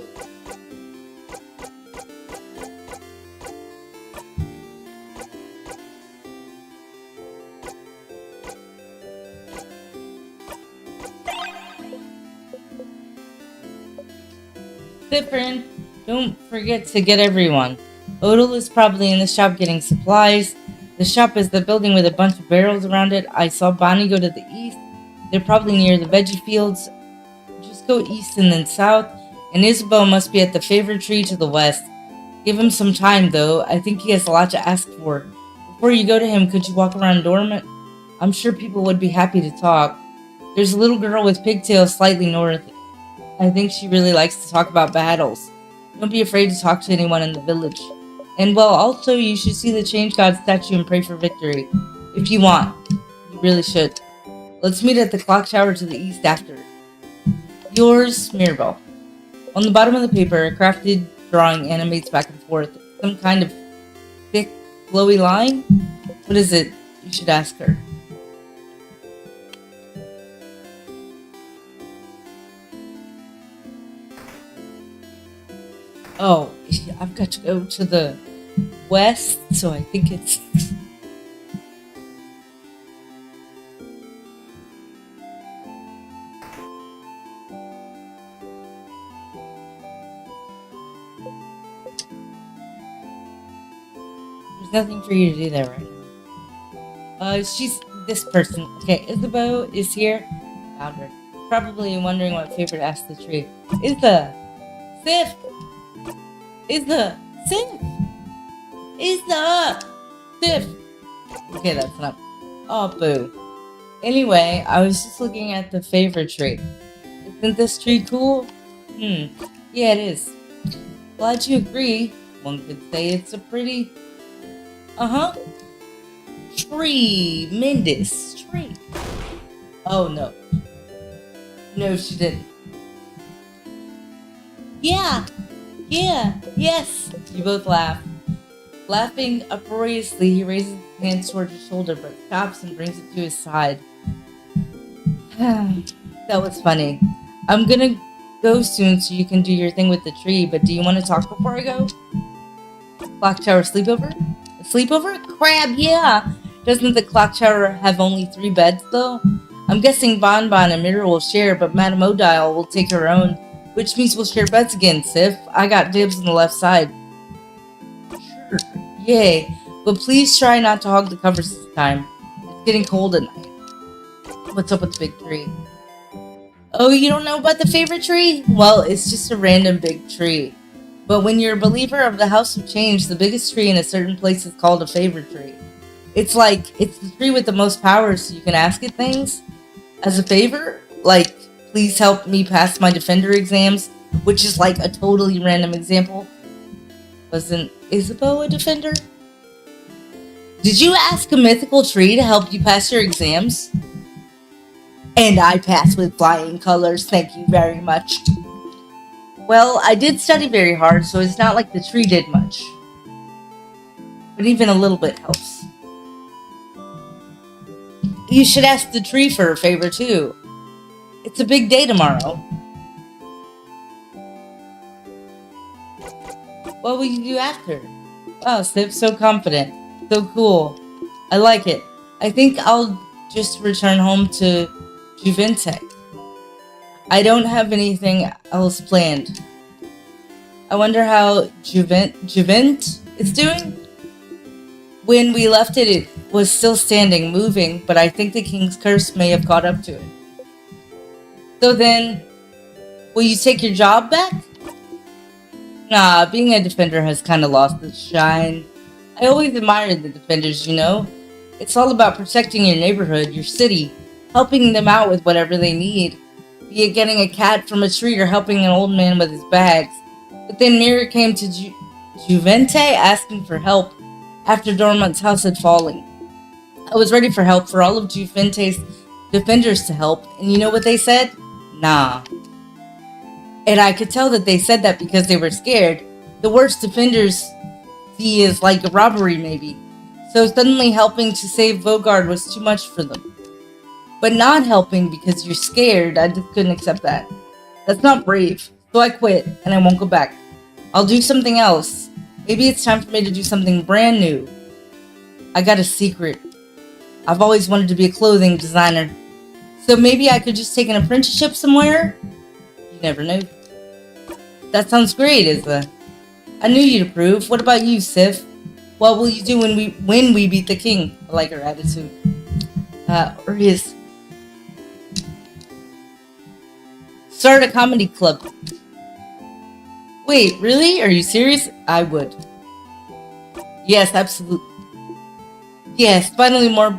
Different. Don't forget to get everyone. Odal is probably in the shop getting supplies. The shop is the building with a bunch of barrels around it. I saw Bonnie go to the east. They're probably near the veggie fields. Just go east and then south. And Isabel must be at the favorite tree to the west. Give him some time, though. I think he has a lot to ask for. Before you go to him, could you walk around Dormant? I'm sure people would be happy to talk. There's a little girl with pigtails slightly north. I think she really likes to talk about battles. Don't be afraid to talk to anyone in the village. And well, also, you should see the Change God statue and pray for victory. If you want. You really should. Let's meet at the clock tower to the east after. Yours, Mirabelle. On the bottom of the paper, a crafted drawing animates back and forth. Some kind of thick, flowy line? What is it? You should ask her. Oh, I've got to go to the west, so I think it's... There's nothing for you to do there right now. She's this person. Okay, Isabeau is here. Found her. Probably wondering what favor to ask the tree. Isa! Sif! Isa! Sif! Isa! Sif! Okay, that's enough. Oh, boo. Anyway, I was just looking at the favorite tree. Isn't this tree cool? Yeah, it is. Glad you agree. One could say it's a pretty, tremendous tree. Oh no. No, she didn't. Yeah, yes. You both laugh. Laughing uproariously, he raises his hand towards your shoulder but stops and brings it to his side. That was funny. I'm gonna go soon so you can do your thing with the tree, but do you want to talk before I go? Clock tower sleepover? A sleepover? Crab, yeah! Doesn't the clock tower have only 3 beds, though? I'm guessing Bon Bon and Mirror will share, but Madame Odile will take her own, which means we'll share beds again, Sif. I got dibs on the left side. Sure. Yay. But please try not to hog the covers this time. It's getting cold at night. What's up with the big tree? Oh, you don't know about the favorite tree? Well, it's just a random big tree. But when you're a believer of the House of Change, the biggest tree in a certain place is called a favorite tree. It's the tree with the most power, so you can ask it things as a favor. Like, please help me pass my defender exams, which is like a totally random example. Wasn't Isabeau a defender? Did you ask a mythical tree to help you pass your exams? And I passed with flying colors, thank you very much. Well, I did study very hard, so it's not like the tree did much. But even a little bit helps. You should ask the tree for a favor, too. It's a big day tomorrow. What will you do after? Wow, Snip's so confident. So cool. I like it. I think I'll just return home to Juvente. I don't have anything else planned. I wonder how Juvent is doing? When we left it, it was still standing, moving, but I think the king's curse may have caught up to it. So then, will you take your job back? Nah, being a defender has kind of lost its shine. I always admired the defenders, you know? It's all about protecting your neighborhood, your city, helping them out with whatever they need. Be it getting a cat from a tree or helping an old man with his bags. But then Mira came to Juvente asking for help after Dormont's house had fallen. I was ready for help, for all of Juvente's defenders to help, and you know what they said? Nah. And I could tell that they said that because they were scared. The worst defenders see is like a robbery, maybe. So suddenly helping to save Vogard was too much for them. But not helping because you're scared, I just couldn't accept that. That's not brave. So I quit, and I won't go back. I'll do something else. Maybe it's time for me to do something brand new. I got a secret. I've always wanted to be a clothing designer. So maybe I could just take an apprenticeship somewhere? You never know. That sounds great, Isla. I knew you'd approve. What about you, Sif? What will you do when we beat the king? I like her attitude. Or his. Start a comedy club. Wait, really? Are you serious? I would. Yes, absolutely. Yes, finally more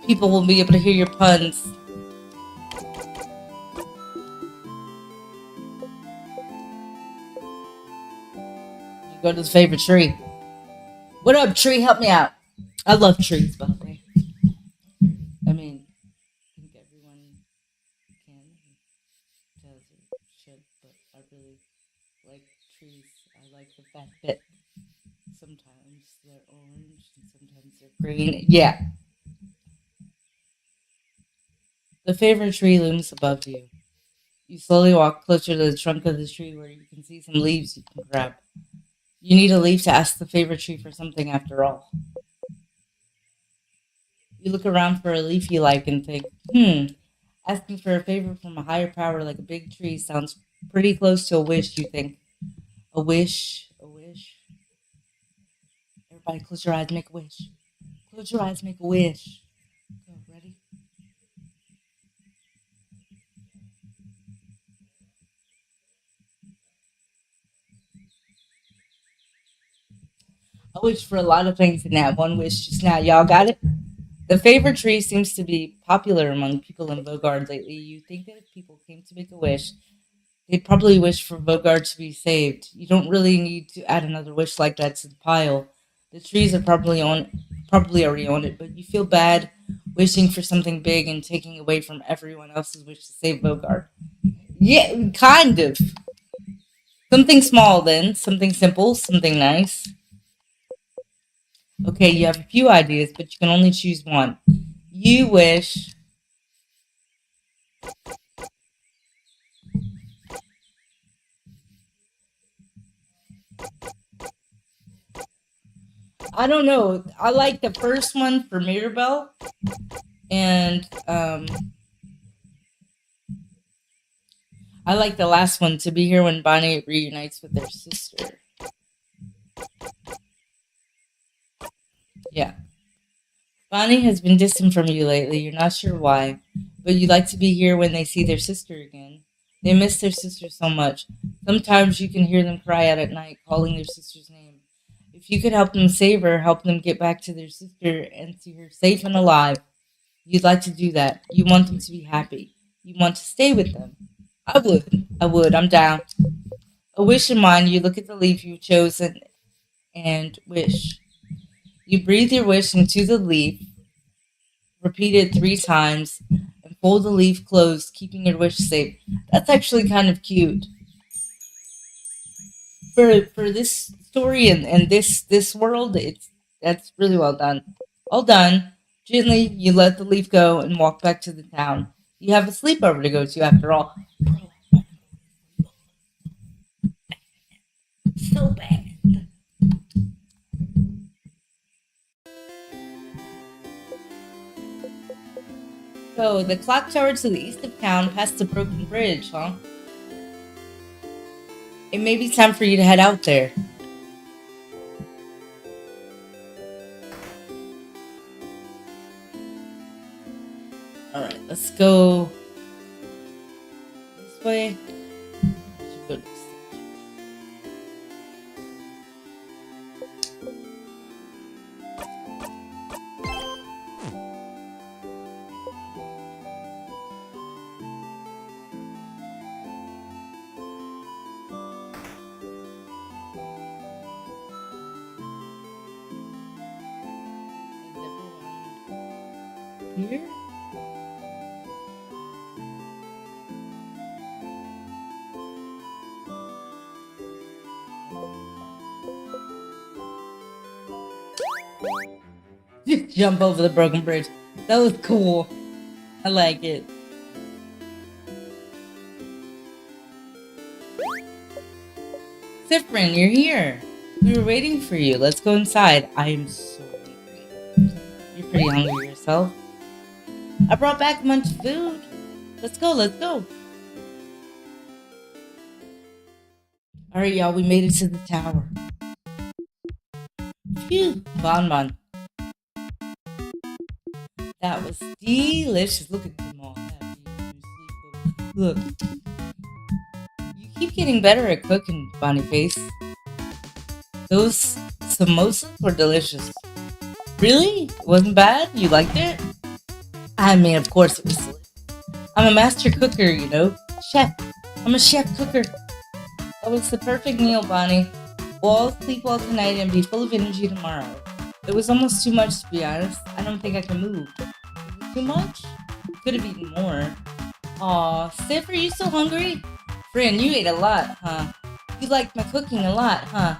people will be able to hear your puns. You go to the favorite tree. What up, tree? Help me out. I love trees, by the way. I mean, I think everyone can does or should, but I really like trees. I like the fact that sometimes they're orange and sometimes they're green. Yeah. The favorite tree looms above you. You slowly walk closer to the trunk of the tree where you can see some leaves you can grab. You need a leaf to ask the favorite tree for something after all. You look around for a leaf you like and think, asking for a favor from a higher power like a big tree sounds pretty close to a wish, you think. A wish, a wish. Everybody, close your eyes, make a wish. Close your eyes, make a wish. Go, ready? I wish for a lot of things in that one wish just now. Y'all got it? The favorite tree seems to be popular among people in Bogard lately. You think that if people came to make a wish, they'd probably wish for Bogard to be saved. You don't really need to add another wish like that to the pile. The trees are probably already on it, but you feel bad wishing for something big and taking away from everyone else's wish to save Bogard. Yeah, kind of. Something small then, something simple, something nice. Okay, you have a few ideas, but you can only choose one. You wish. I don't know. I like the first one for Mirabelle, and I like the last one to be here when Bonnie reunites with their sister. Yeah. Bonnie has been distant from you lately. You're not sure why, but you like to be here when they see their sister again. They miss their sister so much. Sometimes you can hear them cry out at night, calling their sister's name. If you could help them save her, help them get back to their sister and see her safe and alive, you'd like to do that. You want them to be happy. You want to stay with them. I would. I would. I'm down. A wish in mind, you look at the leaf you've chosen and wish. You breathe your wish into the leaf, repeat it 3 times, and fold the leaf closed, keeping your wish safe. That's actually kind of cute. For this story and this world, it's that's really well done. All done. Gently, you let the leaf go and walk back to the town. You have a sleepover to go to after all. So bad. So the clock tower to the east of town past the broken bridge, huh? It may be time for you to head out there. All right, let's go this way. Should go this here. Just jump over the broken bridge. That was cool. I like it. Sifrin, you're here. We were waiting for you. Let's go inside. I am so hungry. You're pretty hungry yourself. I brought back a bunch of food. Let's go, let's go. Alright, y'all, we made it to the tower. Phew, bonbon. That was delicious. Look at them all happy in their sleep. Look, you keep getting better at cooking, Bonnie Face. Those samosas were delicious. Really? It wasn't bad? You liked it? I mean, of course it was delicious. I'm a master cooker, you know. Chef. I'm a chef cooker. That was the perfect meal, Bonnie. We'll all sleep well tonight and be full of energy tomorrow. It was almost too much, to be honest. I don't think I can move. Was it too much? Could have eaten more. Aw, Sif, are you still hungry? Friend, you ate a lot, huh? You liked my cooking a lot, huh?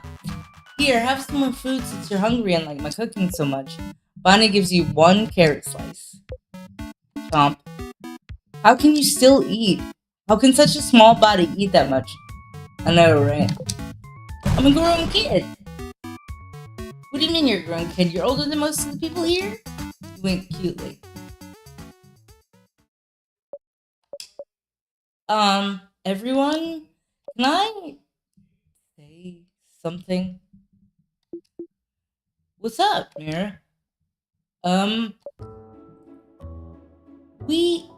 Here, have some more food since you're hungry and like my cooking so much. Bonnie gives you one carrot slice. Chomp. How can you still eat? How can such a small body eat that much? I know, right? I'm a grown kid. What do you mean you're a grown kid? You're older than most of the people here? You winked cutely. Everyone, can I say something? What's up, Mira? Um, we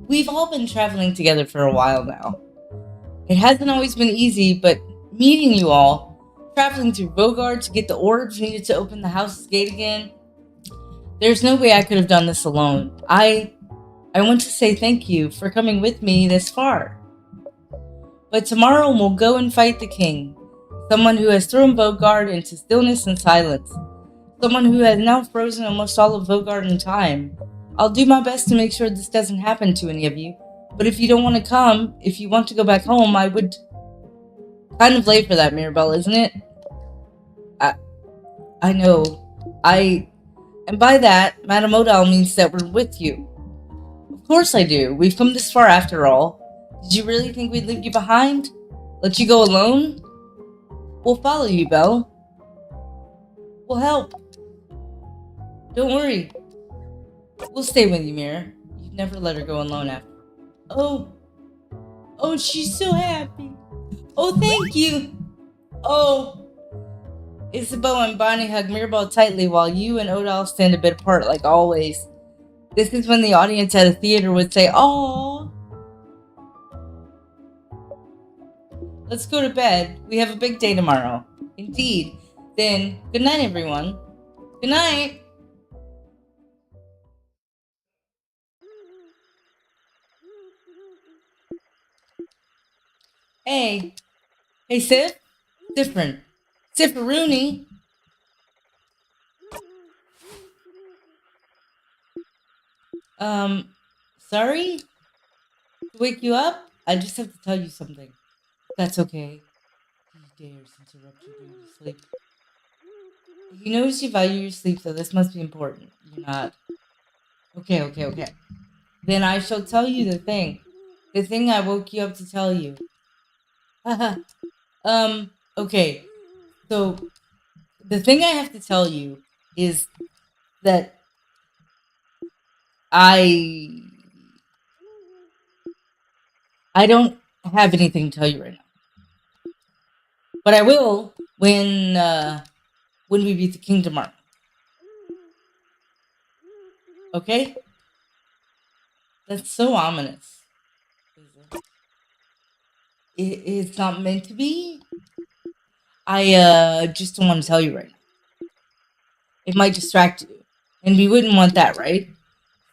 we've all been traveling together for a while now. It hasn't always been easy, but meeting you all, traveling through Bogard to get the orbs needed to open the house's gate again, there's no way I could have done this alone. I want to say thank you for coming with me this far. But tomorrow we'll go and fight the king, someone who has thrown Bogard into stillness and silence, someone who has now frozen almost all of Bogard in time. I'll do my best to make sure this doesn't happen to any of you, but if you don't want to come, if you want to go back home, I would... Kind of late for that, Mirabelle, isn't it? I know. And by that, Madame Odell means that we're with you. Of course I do. We've come this far after all. Did you really think we'd leave you behind? Let you go alone? We'll follow you, Belle. We'll help. Don't worry. We'll stay with you, Mira. You've never let her go alone after. Oh, she's so happy. Oh, thank you. Oh. Isabeau and Bonnie hug Mirabelle tightly while you and Odell stand a bit apart like always. This is when the audience at a theater would say, "Aww." Let's go to bed. We have a big day tomorrow. Indeed. Then, good night, everyone. Good night. Hey. Hey, Sif? Different. Siffaroonie. Sorry? To wake you up? I just have to tell you something. That's okay. He dares interrupt you during your sleep. He knows you value your sleep, so this must be important. You're not... Okay. Then I shall tell you the thing. The thing I woke you up to tell you. Okay. So, the thing I have to tell you is that I don't have anything to tell you right now. But I will when we beat the king tomorrow. Okay? That's so ominous. It's not meant to be. I just don't want to tell you right now. It might distract you. And we wouldn't want that, right?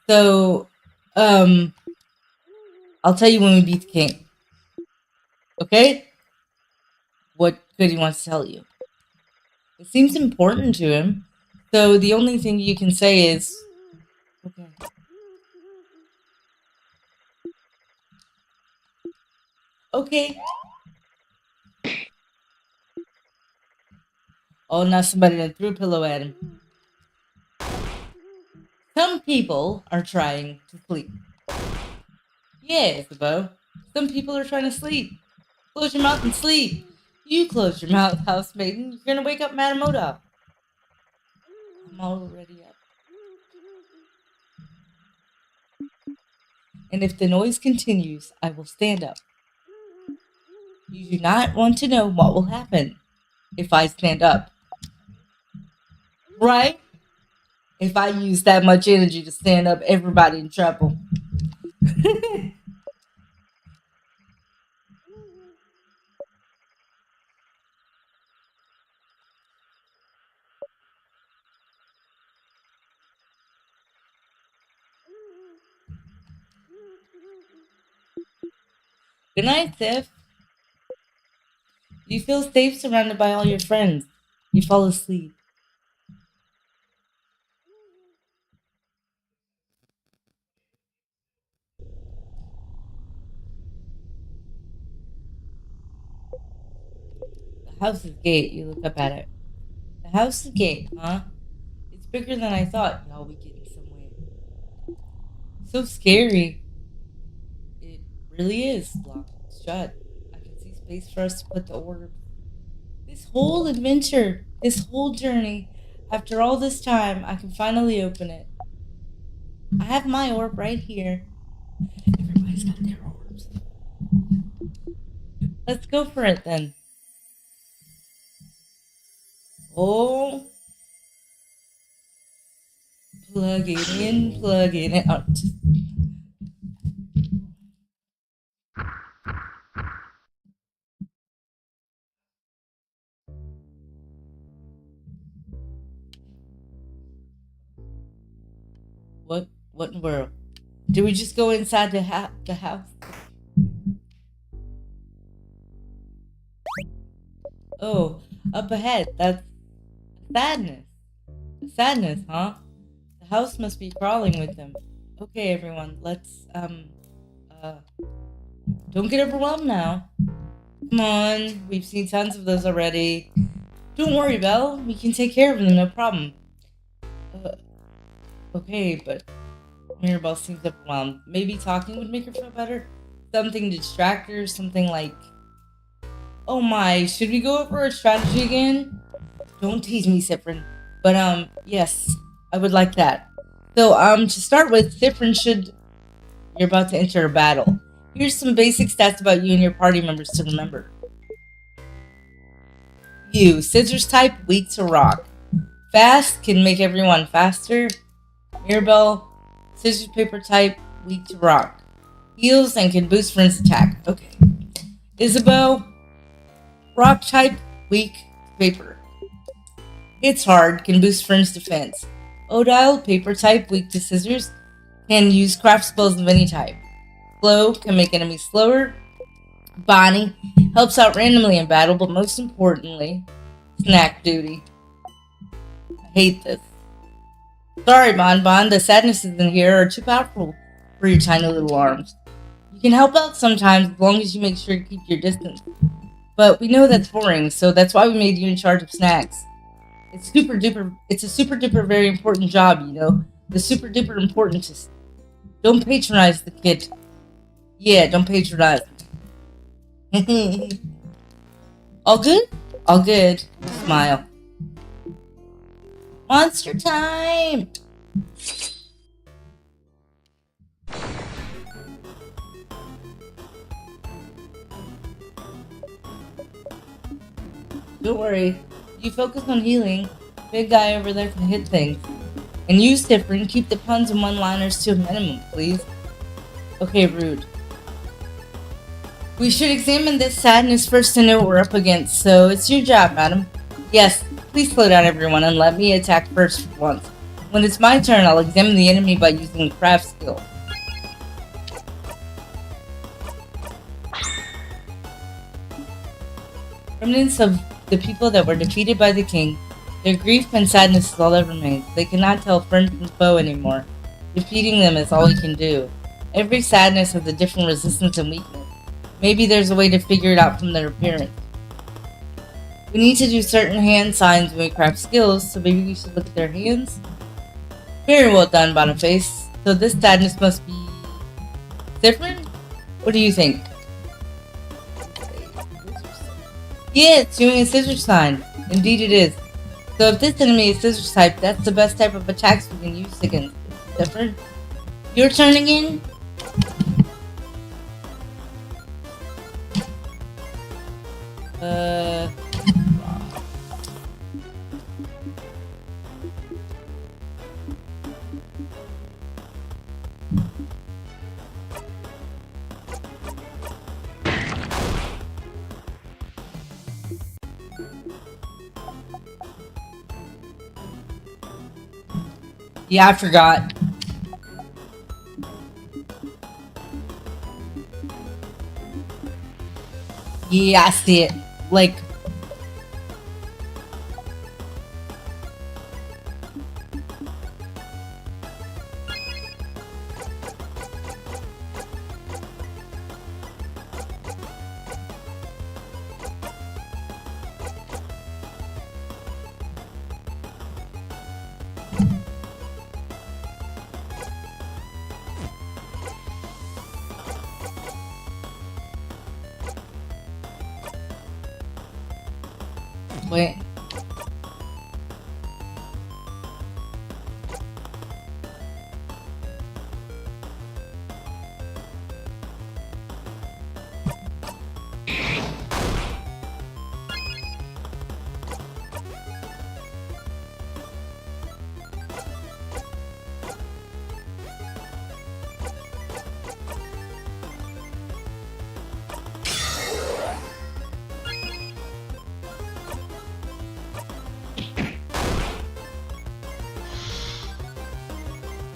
So, I'll tell you when we beat the king. Okay? What good he wants to tell you. It seems important to him. So the only thing you can say is, okay. Okay. Oh, now somebody done threw a pillow at him. Some people are trying to sleep. Yeah, Isabeau. Some people are trying to sleep. Close your mouth and sleep. You close your mouth, housemaiden. You're gonna wake up Madame Oda. I'm already up. And if the noise continues, I will stand up. You do not want to know what will happen if I stand up. Right? If I use that much energy to stand up, everybody in trouble. Good night, Sif. You feel safe surrounded by all your friends. You fall asleep. The house's gate, you look up at it. The house's gate, huh? It's bigger than I thought. Y'all be getting somewhere. So scary. It really is locked shut. I can see space for us to put the orb. This whole adventure, this whole journey, after all this time, I can finally open it. I have my orb right here. Everybody's got their orbs. Let's go for it then. Oh, plug it in, plug it out. What? What in the world? Did we just go inside the house? Oh, up ahead. That's sadness. Sadness, huh? The house must be crawling with them. Okay, everyone, let's uh, don't get overwhelmed now. Come on, we've seen tons of those already. Don't worry, Belle. We can take care of them, no problem. Uh, okay, but Mirabelle seems overwhelmed. Maybe talking would make her feel better? Something to distract her, something like, oh my, should we go over our strategy again? Don't tease me, Cyprin. But, yes, I would like that. So, to start with, Cyprin should... You're about to enter a battle. Here's some basic stats about you and your party members to remember. You, scissors type, weak to rock. Fast, can make everyone faster. Mirabelle, scissors paper type, weak to rock. Heals and can boost friends' attack. Okay. Isabeau, rock type, weak to paper. Hits hard, can boost friends' defense. Odile, paper type, weak to scissors, can use craft spells of any type. Slow, can make enemies slower. Bonnie, helps out randomly in battle, but most importantly, snack duty. I hate this. Sorry, Bon, the sadnesses in here are too powerful for your tiny little arms. You can help out sometimes as long as you make sure to keep your distance. But we know that's boring, so that's why we made you in charge of snacks. It's a super duper very important job, you know? The super duper importance. Don't patronize the kid. Yeah, don't patronize him. All good? All good. Smile. Monster time! Don't worry. You focus on healing. Big guy over there can hit things. And you, Cyprin, keep the puns and one-liners to a minimum, please. Okay, rude. We should examine this sadness first to know what we're up against, so it's your job, madam. Yes, please slow down, everyone, and let me attack first for once. When it's my turn, I'll examine the enemy by using a craft skill. Remnants of the people that were defeated by the king. Their grief and sadness is all that remains. They cannot tell friend from foe anymore. Defeating them is all we can do. Every sadness has a different resistance and weakness. Maybe there's a way to figure it out from their appearance. We need to do certain hand signs when we craft skills, so maybe we should look at their hands? Very well done, Boniface. So this sadness must be different? What do you think? Yeah, it's doing a scissor sign. Indeed it is. So if this enemy is scissors type, that's the best type of attacks we can use against it. Different? Your turn again? Yeah, I forgot. Yeah, I see it. Like... Wait.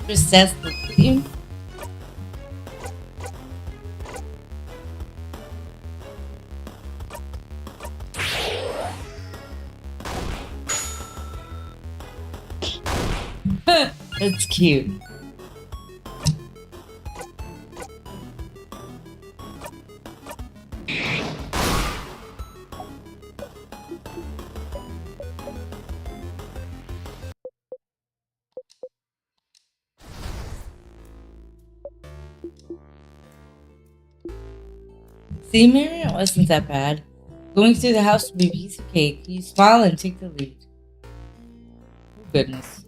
Recess the theme. That's cute. See, Mary, it wasn't that bad. Going through the house would be a piece of cake. You smile and take the lead. Oh, goodness.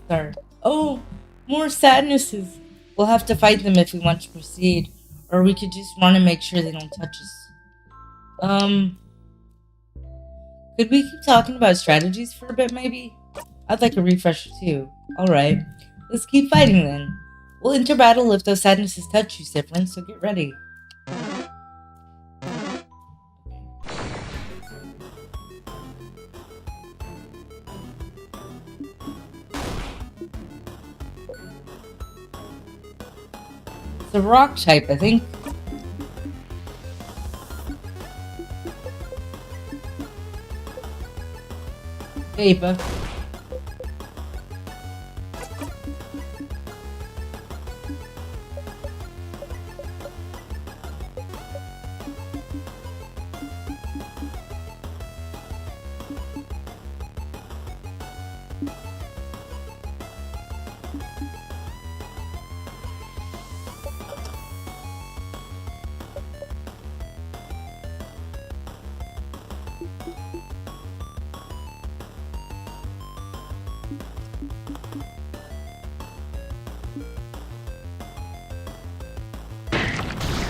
Sorry. Oh, more sadnesses. We'll have to fight them if we want to proceed, or we could just run and make sure they don't touch us. Could we keep talking about strategies for a bit, maybe? I'd like a refresher too. Alright, let's keep fighting then. We'll enter battle if those sadnesses touch you, Sifrin, so get ready. It's a rock type, I think. Vapor.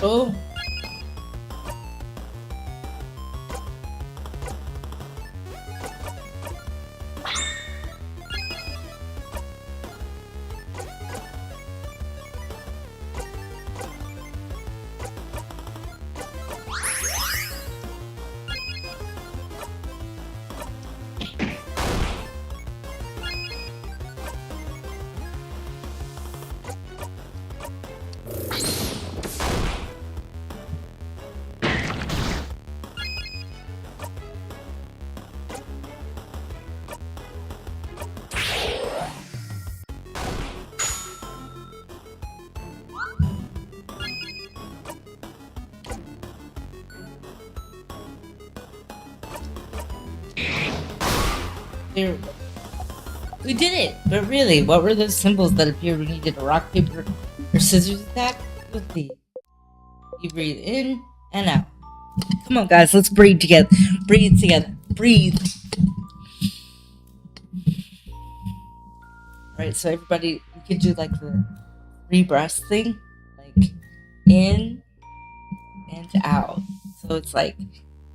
Oh. There. We did it! But really, what were those symbols that appeared when you did a rock, paper, or scissors attack? Let's see. You breathe in and out. Come on, guys, let's breathe together. Breathe together. Breathe. Alright, so everybody, we could do like the 3 breaths thing. Like, in and out. So it's like,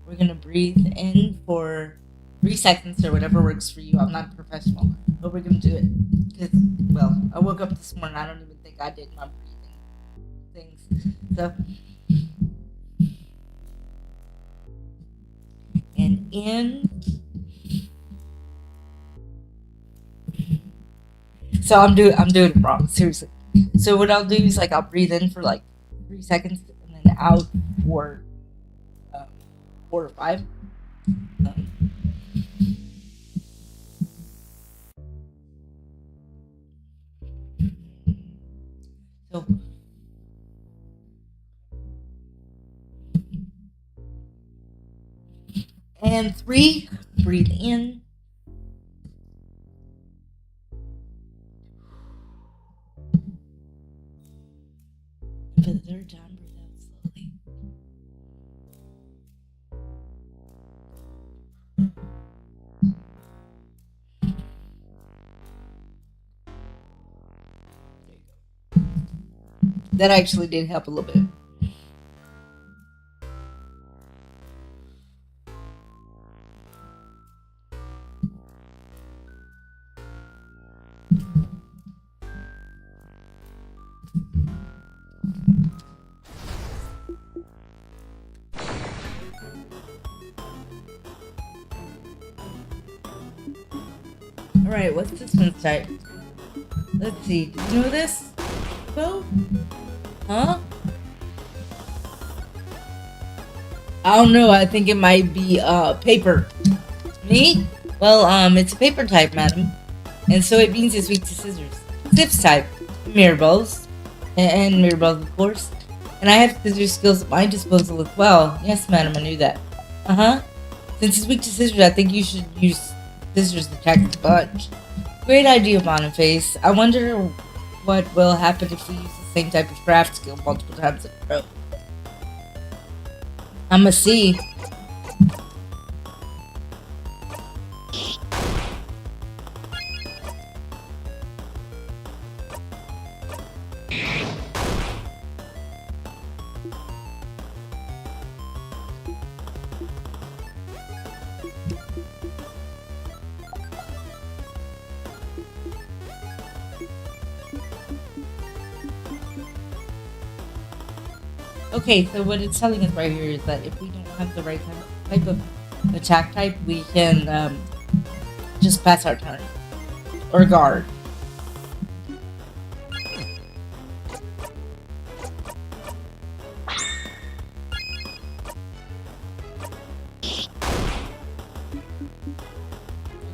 we're gonna breathe in for 3 seconds or whatever works for you. I'm not a professional, but we're gonna do it. Because, well, I woke up this morning, I don't even think I did my breathing things. So, and in. So I'm doing it wrong, seriously. So what I'll do is like I'll breathe in for like 3 seconds and then out for 4 or 5. So and 3, breathe in. For the 3rd time, breathe out slowly. There you go. That actually did help a little bit. Alright, what's this one's type? Let's see. Do you know this? Well, huh? I don't know. I think it might be paper. Me? Well, it's a paper type, madam, and so it means it's weak to scissors. Zips type, mirrors, and mirrors, of course. And I have scissors skills at my disposal as well. Yes, madam, I knew that. Uh huh. Since it's weak to scissors, I think you should use scissors to attack the sponge. Great idea, Boniface. I wonder what will happen if we use the same type of craft skill multiple times in a row. I'ma see. Okay, so what it's telling us right here is that if we don't have the right type of attack type, we can just pass our turn. Or guard.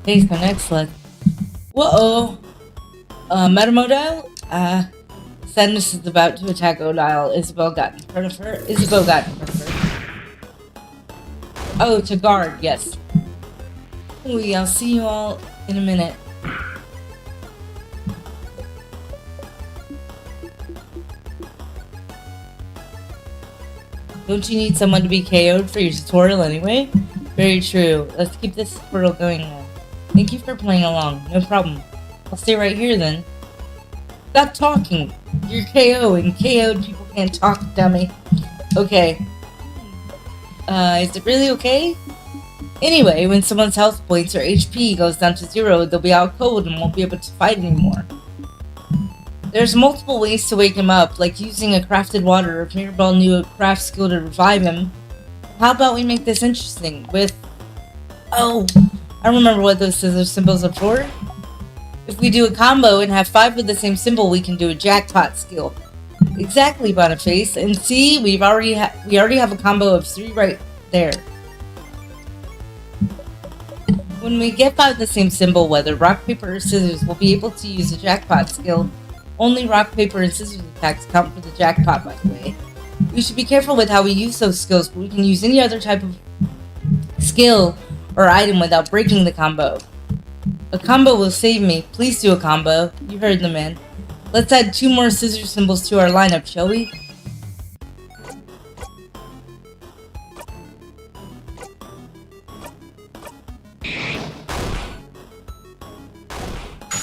Okay, so next let's... Whoa! Metamodile? Sadness is about to attack Odile. Isabel got in front of her. Isabel got in front of her. Oh, to guard, yes. I'll see you all in a minute. Don't you need someone to be KO'd for your tutorial anyway? Very true. Let's keep this tutorial going now. Thank you for playing along. No problem. I'll stay right here then. Stop talking. You're KO, and KO'd people can't talk, dummy. Okay. Is it really okay? Anyway, when someone's health points or HP goes down to 0, they'll be out cold and won't be able to fight anymore. There's multiple ways to wake him up, like using a crafted water. If Mirabelle knew a craft skill to revive him, how about we make this interesting with... Oh, I remember what those scissor symbols are for. If we do a combo and have 5 of the same symbol, we can do a jackpot skill. Exactly, Boniface. And see, we already have a combo of 3 right there. When we get 5 of the same symbol, whether rock, paper, or scissors, we'll be able to use a jackpot skill. Only rock, paper, and scissors attacks count for the jackpot, by the way. We should be careful with how we use those skills, but we can use any other type of skill or item without breaking the combo. A combo will save me. Please do a combo. You heard the man. Let's add 2 more scissor symbols to our lineup, shall we?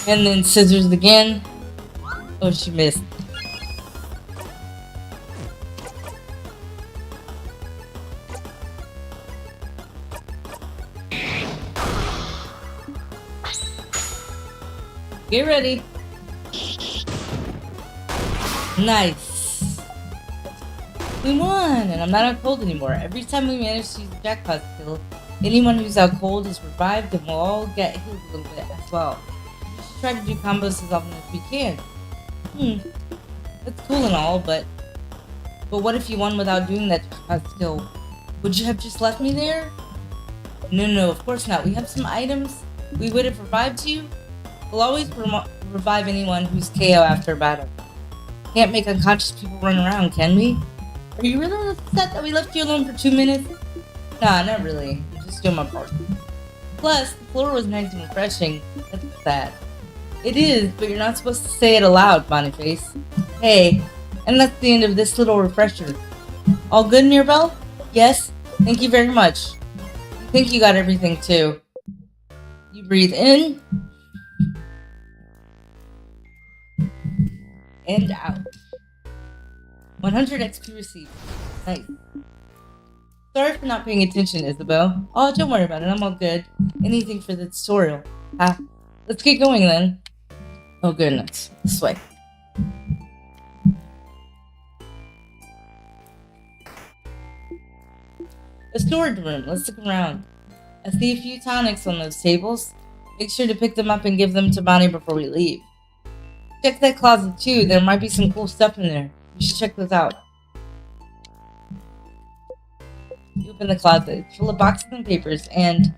And then scissors again. Oh, she missed. Get ready. Nice. We won, and I'm not out cold anymore. Every time we manage to use the jackpot skill, anyone who's out cold is revived, and we'll all get healed a little bit as well. We should try to do combos as often as we can. That's cool and all, but what if you won without doing that skill? Would you have just left me there? No, of course not. We have some items. We would have revived you. We'll always revive anyone who's KO after a battle. Can't make unconscious people run around, can we? Are you really upset that we left you alone for 2 minutes? Nah, not really. I'm just doing my part. Plus, the floor was nice and refreshing. That's sad. It is, but you're not supposed to say it aloud, Boniface. Hey, and that's the end of this little refresher. All good, Mirabelle? Yes? Thank you very much. I think you got everything, too. You breathe in. And out. 100 XP received. Nice. Sorry for not paying attention, Isabel. Oh, don't worry about it. I'm all good. Anything for the tutorial. Let's get going then. Oh goodness. This way. A storage room. Let's look around. I see a few tonics on those tables. Make sure to pick them up and give them to Bonnie before we leave. Check that closet too. There might be some cool stuff in there. You should check those out. You open the closet, it's full of boxes and papers, and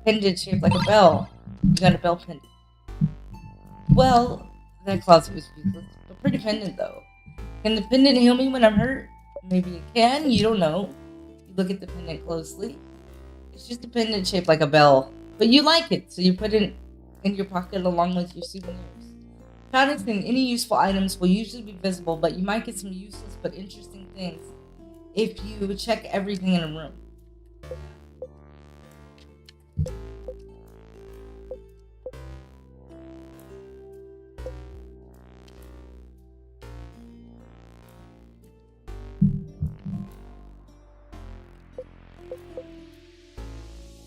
pendant shaped like a bell. You got a bell pendant. Well, that closet was useless, but pretty pendant though. Can the pendant heal me when I'm hurt? Maybe it can, you don't know. You look at the pendant closely. It's just a pendant shaped like a bell, but you like it, so you put it in your pocket along with your souvenirs. Products and any useful items will usually be visible, but you might get some useless but interesting things if you check everything in a room.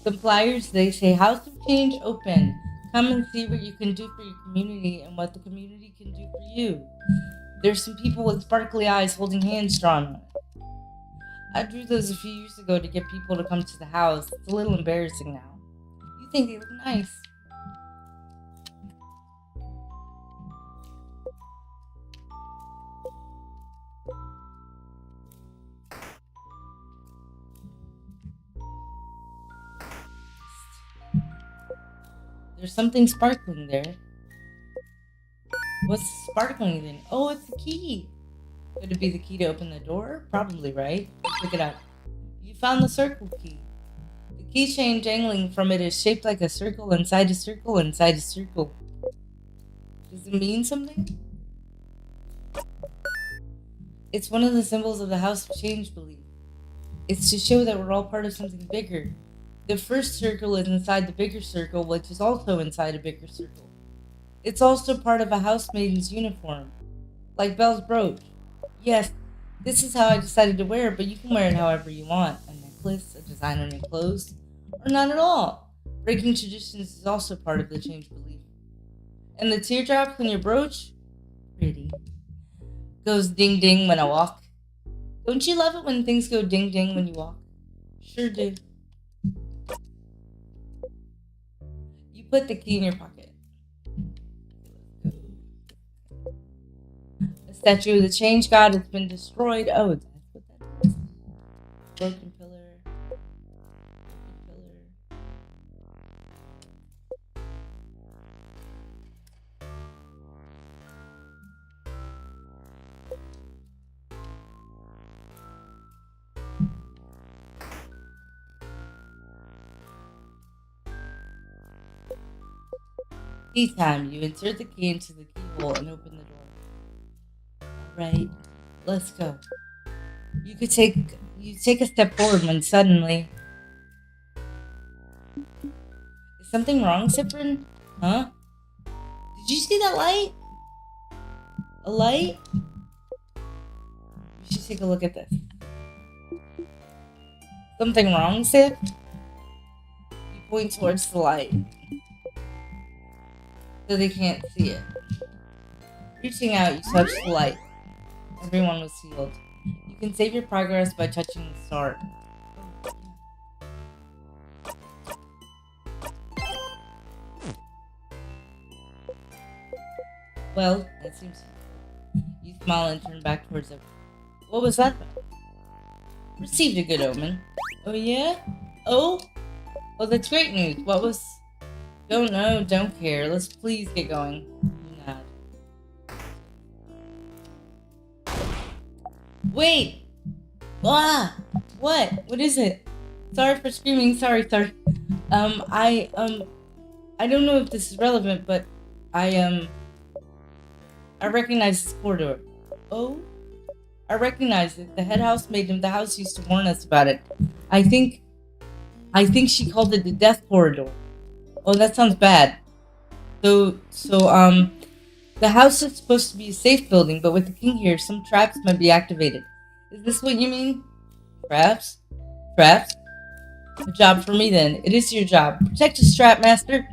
Some flyers, they say House of Change open. Come and see what you can do for your community and what the community can do for you. There's some people with sparkly eyes holding hands drawn on it. I drew those a few years ago to get people to come to the house. It's a little embarrassing now. You think they look nice. There's something sparkling there. What's the sparkling thing? Oh, it's the key. Could it be the key to open the door? Probably, right? Let's look it up. You found the circle key. The keychain dangling from it is shaped like a circle inside a circle inside a circle. Does it mean something? It's one of the symbols of the House of Change belief. It's to show that we're all part of something bigger. The first circle is inside the bigger circle, which is also inside a bigger circle. It's also part of a housemaiden's uniform, like Belle's brooch. Yes, this is how I decided to wear it, but you can wear it however you want. A necklace, a design on your clothes, or not at all. Breaking traditions is also part of the change belief. And the teardrops on your brooch? Pretty. Goes ding ding when I walk. Don't you love it when things go ding ding when you walk? Sure do. You put the key in your pocket. The statue of the change god has been destroyed. Oh, that's what that is. Broken pillar. Broken pillar. Key time. You insert the key into the keyhole and open the door. Alright, let's go. You take a step forward when suddenly. Is something wrong, Cyprin? Huh? Did you see that light? A light? You should take a look at this. Something wrong, Sip? You point towards the light. So they can't see it. Reaching out, you touch the light. Everyone was healed. You can save your progress by touching the star. Well, that seems. You smile and turn back towards it. What was that? Received a good omen. Oh yeah? Oh? Oh, that's great news. What was? Don't know, don't care. Let's please get going. You nod. Wait! Ah! What? What is it? Sorry for screaming. Sorry. I don't know if this is relevant, but I recognize this corridor. Oh? I recognize it. The head housemaid in the house used to warn us about it. I think she called it the death corridor. Oh, that sounds bad. So, the house is supposed to be a safe building, but with the king here, some traps might be activated. Is this what you mean? Traps? Traps? A job for me then. It is your job. Protect us, Trap Master.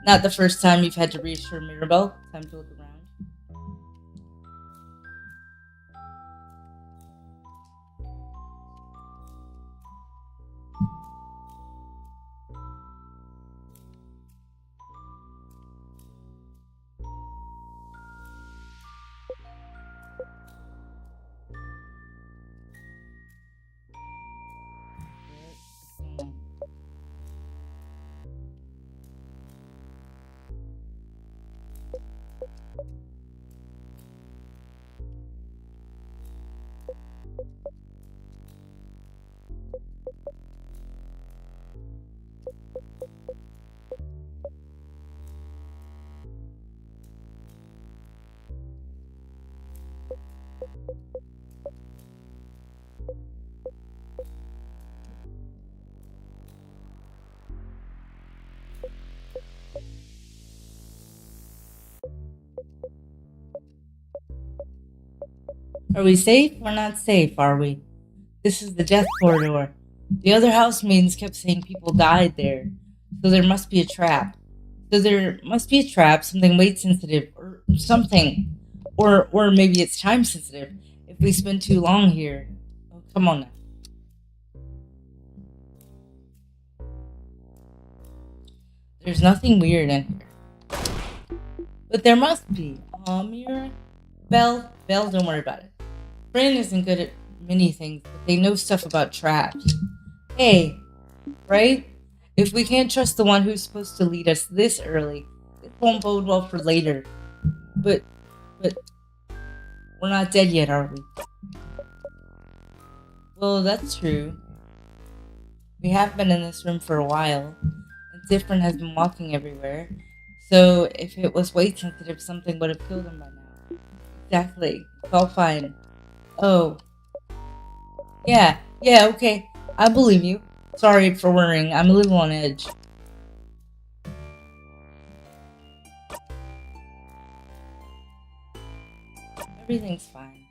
Not the first time you've had to reassure Mirabelle. Time to look around. Are we safe? We're not safe, are we? This is the death corridor. The other housemaidens kept saying people died there. So there must be a trap. Something weight sensitive, or something. Or maybe it's time sensitive. If we spend too long here. Oh, come on now. There's nothing weird in here. But there must be. Mira? Belle, don't worry about it. Fran isn't good at many things, but they know stuff about traps. Hey, right? If we can't trust the one who's supposed to lead us this early, it won't bode well for later. But, but, we're not dead yet, are we? Well, that's true. We have been in this room for a while, and Different has been walking everywhere. So if it was weight sensitive, something would have killed him by now. Exactly. It's all fine. Oh, yeah, okay. I believe you. Sorry for worrying. I'm a little on edge. Everything's fine.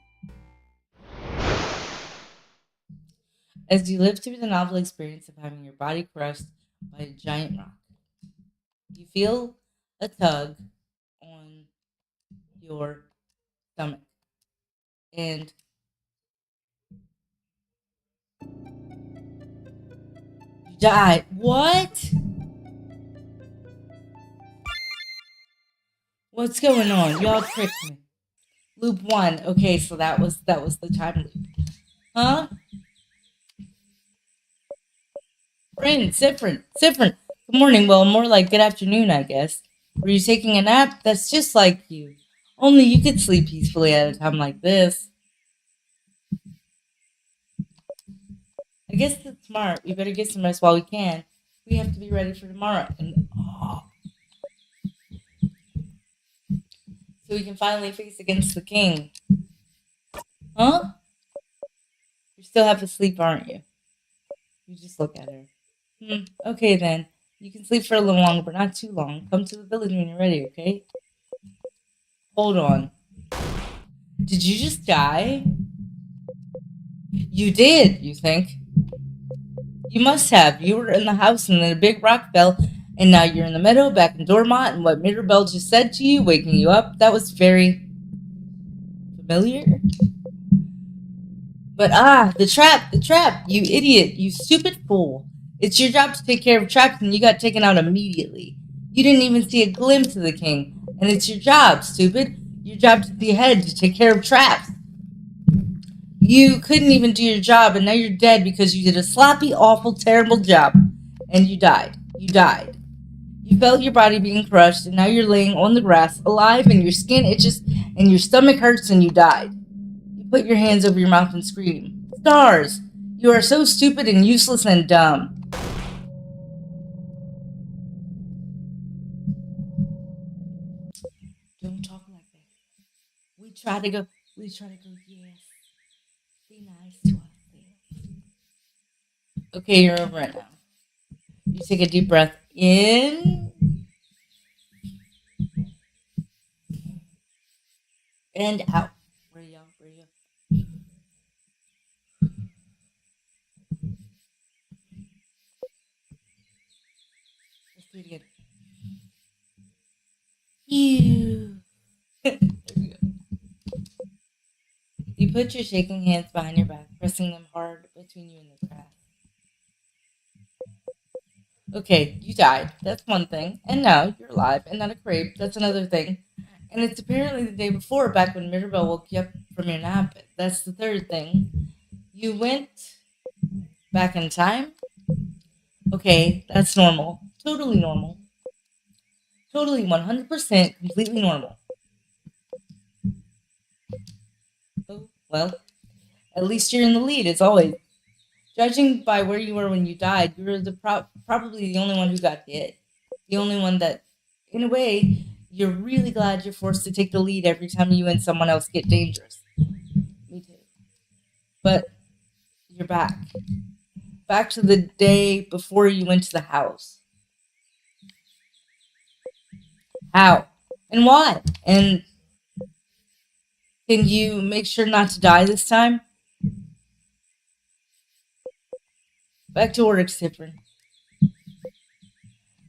As you live through the novel experience of having your body crushed by a giant rock, you feel a tug on your stomach. And you die. What? What's going on? Y'all tricked me. Loop one. Okay, so that was the time loop. Huh? Friend, different. Good morning. Well, more like good afternoon, I guess. Were you taking a nap? That's just like you. Only you could sleep peacefully at a time like this. I guess that's smart. We better get some rest while we can. We have to be ready for tomorrow, and so we can finally face against the king. Huh? You're still half asleep, aren't you? You just look at her. Okay then. You can sleep for a little longer, but not too long. Come to the village when you're ready, okay? Hold on. Did you just die? You did, you think? You must have. You were in the house and then a big rock fell, and now you're in the meadow back in Dormont, and what Mirabelle just said to you, waking you up, that was very familiar. But the trap, you idiot, you stupid fool. It's your job to take care of traps, and you got taken out immediately. You didn't even see a glimpse of the king, and it's your job, stupid. Your job to be ahead to take care of traps. You couldn't even do your job, and now you're dead because you did a sloppy, awful, terrible job. And you died. You died. You felt your body being crushed, and now you're laying on the grass, alive, and your skin itches, and your stomach hurts, and you died. You put your hands over your mouth and scream. Stars! You are so stupid and useless and dumb. Don't talk like that. We try to go, yes. Be nice to us. Okay, you're over it now. You take a deep breath in and out. Where you go? Where you go? Let's do it again. You. There we go. You put your shaking hands behind your back, pressing them hard between you and the grass. Okay, you died. That's one thing. And now you're alive and not a crepe. That's another thing. And it's apparently the day before, back when Mirabelle woke you up from your nap. That's the third thing. You went back in time? Okay, that's normal. Totally normal. Totally 100% completely normal. Well, at least you're in the lead, as always. Judging by where you were when you died, you were probably the only one who got hit. The only one that, in a way, you're really glad you're forced to take the lead every time you and someone else get dangerous. Me too. But you're back. Back to the day before you went to the house. How? And why? And can you make sure not to die this time? Back to work, Cyprian. You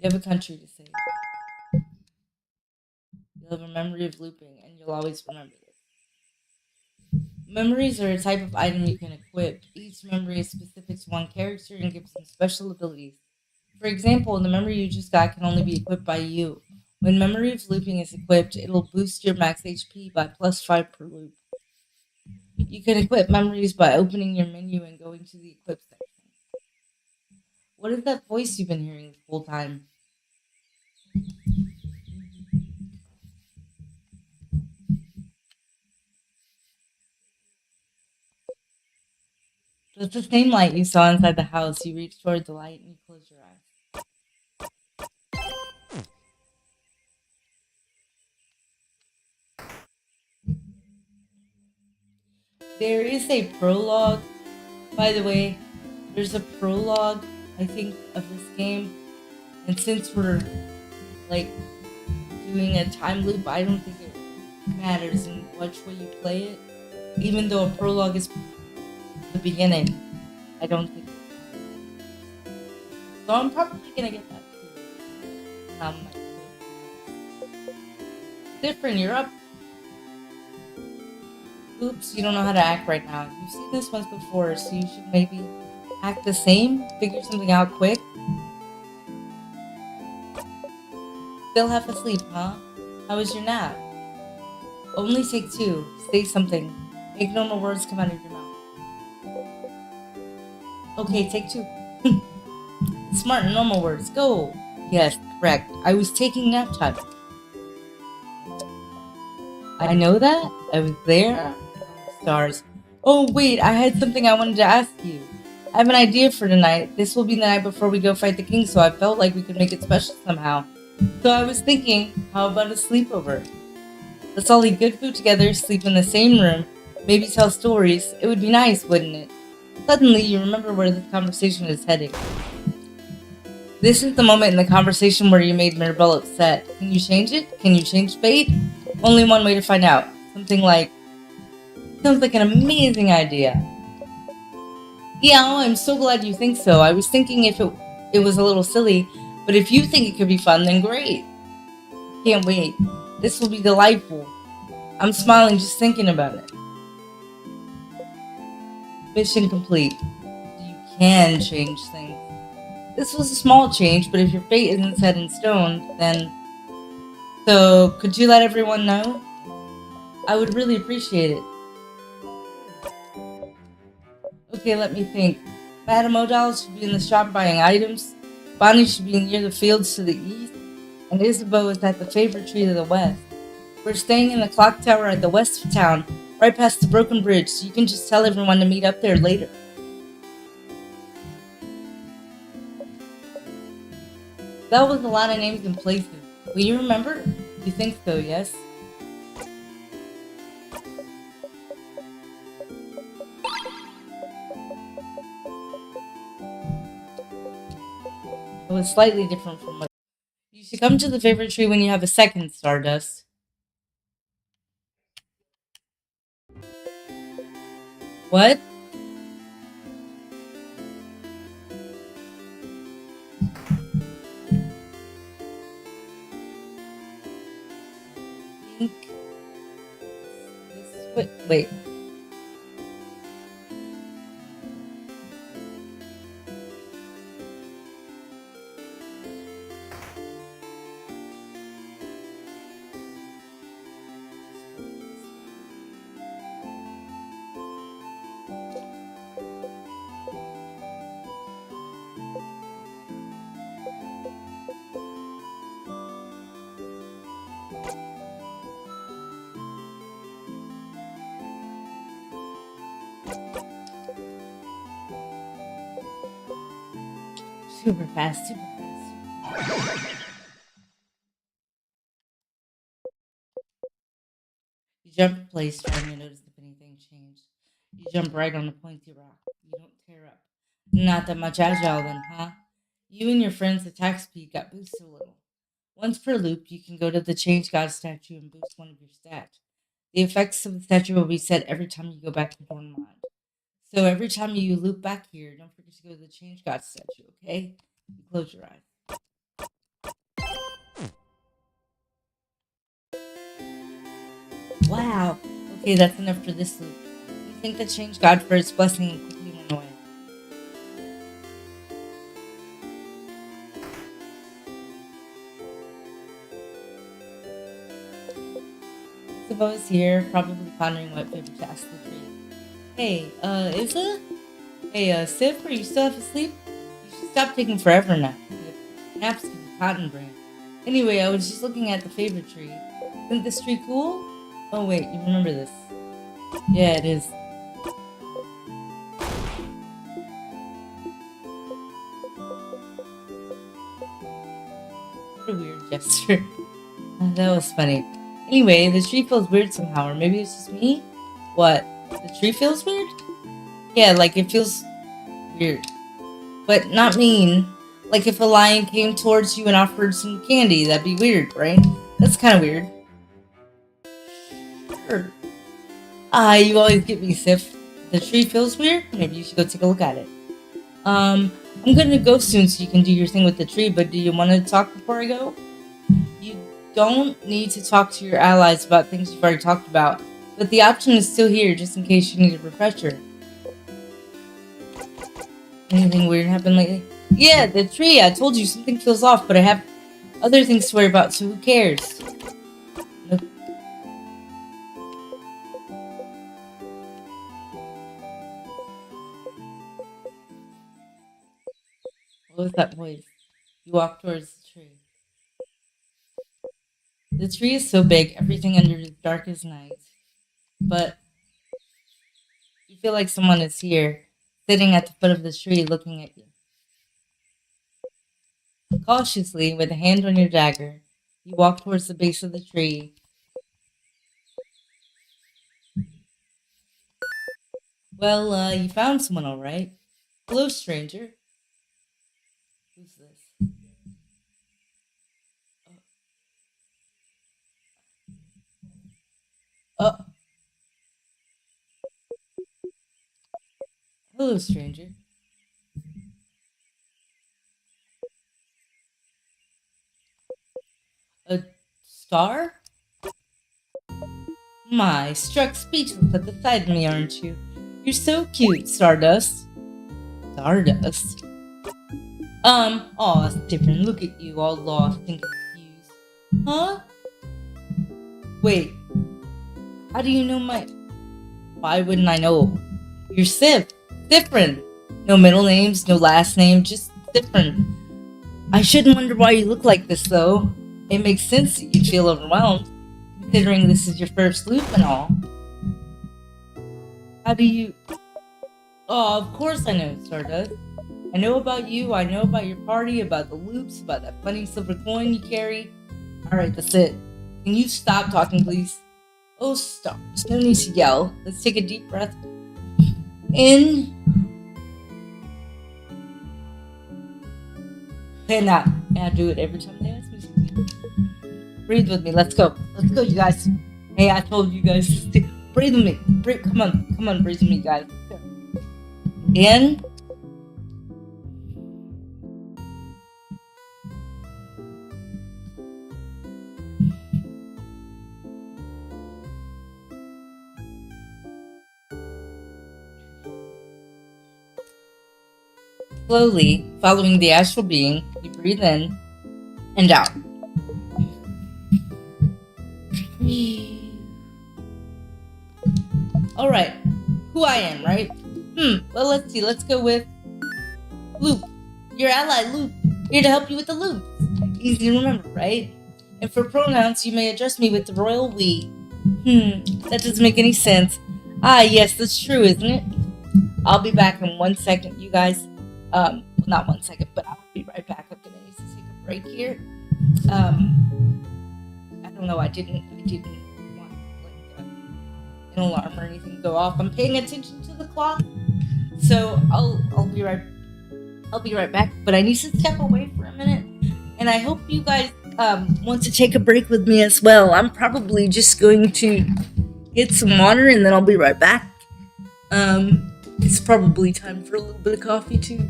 have a country to save. You'll have a memory of looping, and you'll always remember this. Memories are a type of item you can equip. Each memory is specific to one character and gives them special abilities. For example, the memory you just got can only be equipped by you. When Memory of Looping is equipped, it'll boost your max HP by +5 per loop. You can equip memories by opening your menu and going to the equip section. What is that voice you've been hearing this whole time? It's the same light you saw inside the house. You reach toward the light and you close your eyes. There is a prologue, by the way. There's a prologue, I think, of this game. And since we're like doing a time loop, I don't think it matters in which way you play it. Even though a prologue is the beginning, I don't think it matters. So I'm probably gonna get that too. Different, you're up. Oops, you don't know how to act right now. You've seen this once before, so you should maybe act the same, figure something out quick. Still half asleep, huh? How was your nap? Only take 2. Say something. Make normal words come out of your mouth. Okay, take 2. Smart and normal words. Go. Yes, correct. I was taking nap time. I know that. I was there. Stars. Oh, wait, I had something I wanted to ask you. I have an idea for tonight. This will be the night before we go fight the king, so I felt like we could make it special somehow. So I was thinking, how about a sleepover? Let's all eat good food together, sleep in the same room, maybe tell stories. It would be nice, wouldn't it? Suddenly, you remember where this conversation is heading. This is the moment in the conversation where you made Mirabelle upset. Can you change it? Can you change fate? Only one way to find out. Something like, sounds like an amazing idea. Yeah, I'm so glad you think so. I was thinking if it was a little silly, but if you think it could be fun, then great. Can't wait. This will be delightful. I'm smiling just thinking about it. Mission complete. You can change things. This was a small change, but if your fate isn't set in stone, then... So, could you let everyone know? I would really appreciate it. Okay, let me think. Madame O'Donnell should be in the shop buying items. Bonnie should be near the fields to the east. And Isabeau is at the favorite tree to the west. We're staying in the clock tower at the west of town, right past the broken bridge, so you can just tell everyone to meet up there later. That was a lot of names and places. Will you remember? You think so, yes? It was slightly different from what... You should come to the favorite tree when you have a second, Stardust. What? Think... Wait. Super fast, super fast. You jump in place, trying to notice if anything changed. You jump right on the pointy rock. You don't tear up. Not that much agile then, huh? You and your friend's attack speed got boosted a little. Once per loop, you can go to the Change God statue and boost one of your stats. The effects of the statue will reset every time you go back to Dornmont. So every time you loop back here, don't forget to go to the Change God statue, okay? You close your eyes. Wow. Okay, that's enough for this loop. You think the Change God for its blessing and quickly went away. Isabel is here, probably pondering what favor to ask the tree. Hey, Isa? Hey, Sif, are you still half asleep? You should stop taking forever now. Naps can be cotton brain. Anyway, I was just looking at the favorite tree. Isn't this tree cool? Oh wait, you remember this. Yeah, it is. What a weird gesture. That was funny. Anyway, the tree feels weird somehow, or maybe it's just me? What? The tree feels weird? Yeah, like it feels weird. But not mean. Like if a lion came towards you and offered some candy, that'd be weird, right? That's kind of weird. Sure. You always get me, Sif. The tree feels weird? Maybe you should go take a look at it. I'm gonna go soon so you can do your thing with the tree, but do you want to talk before I go? You don't need to talk to your allies about things you've already talked about, but the option is still here just in case you need a refresher. Anything weird happened lately? Yeah, the tree. I told you something feels off, but I have other things to worry about, so who cares? Nope. What was that voice? You walk towards the tree. The tree is so big, everything under it is dark as night. But you feel like someone is here, sitting at the foot of the tree looking at you. Cautiously, with a hand on your dagger, you walk towards the base of the tree. Well, you found someone all right. Hello, stranger. Who's this? Oh, hello, stranger. A star? My, struck speechless at the sight of me, aren't you? You're so cute, Stardust. Stardust? Aw, it's different. Look at you, all lost and confused. Huh? Wait, how do you know my... Why wouldn't I know? You're Sif. Different. No middle names, no last name, just different. I shouldn't wonder why you look like this, though. It makes sense that you'd feel overwhelmed, considering this is your first loop and all. How do you... Oh, of course I know, Stardust. I know about you, I know about your party, about the loops, about that funny silver coin you carry. Alright, that's it. Can you stop talking, please? Oh, stop. There's no need to yell. Let's take a deep breath. In. And out. And I do it every time they ask me something. Breathe with me. Let's go. Let's go, you guys. Hey, I told you guys. Breathe with me. Come on, breathe with me, guys. Let's go. In. Slowly, following the astral being, you breathe in and out. Alright, who I am, right? Well, let's see. Let's go with Loop. Your ally, Loop. Here to help you with the loops. Easy to remember, right? And for pronouns, you may address me with the royal we. That doesn't make any sense. Ah, yes, that's true, isn't it? I'll be back in 1 second, you guys. Well, not 1 second, but I'll be right back. I'm gonna need to take a break here. I don't know. I didn't want like an alarm or anything to go off. I'm paying attention to the clock, so I'll be right back. But I need to step away for a minute, and I hope you guys want to take a break with me as well. I'm probably just going to get some water, and then I'll be right back. It's probably time for a little bit of coffee too.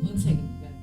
One second, you guys.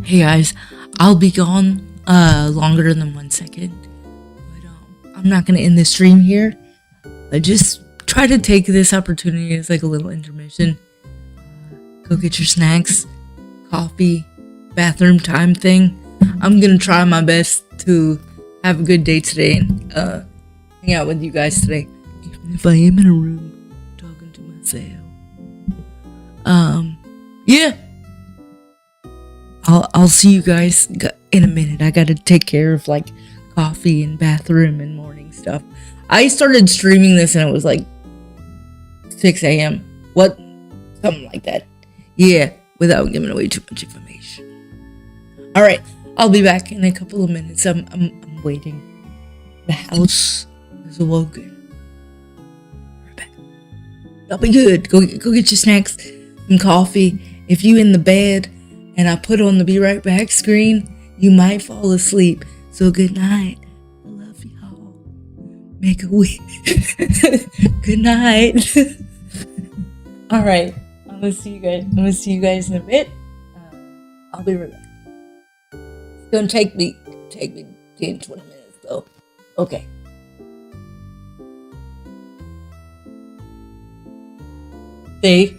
Hey guys, I'll be gone longer than 1 second, but I'm not gonna end the stream here. I just try to take this opportunity as like a little intermission. Go get your snacks, coffee, bathroom time thing. I'm gonna try my best to have a good day today and hang out with you guys today, even if I am in a room talking to myself. Yeah. I'll see you guys in a minute. I gotta take care of like coffee and bathroom and morning stuff. I started streaming this and it was like 6 a.m. What? Something like that. Yeah, without giving away too much information. Alright, I'll be back in a couple of minutes. I'm waiting. The house is awoken. We're back. That'll be good. Go get your snacks and coffee. If you in the bed and I put on the be right back screen, you might fall asleep. So good night. make a wish. Good night. All right. I'm gonna see you guys. I'm gonna see you guys in a bit. Uh, I'll be right back. It's gonna take me 10, 20 minutes though. Okay. See.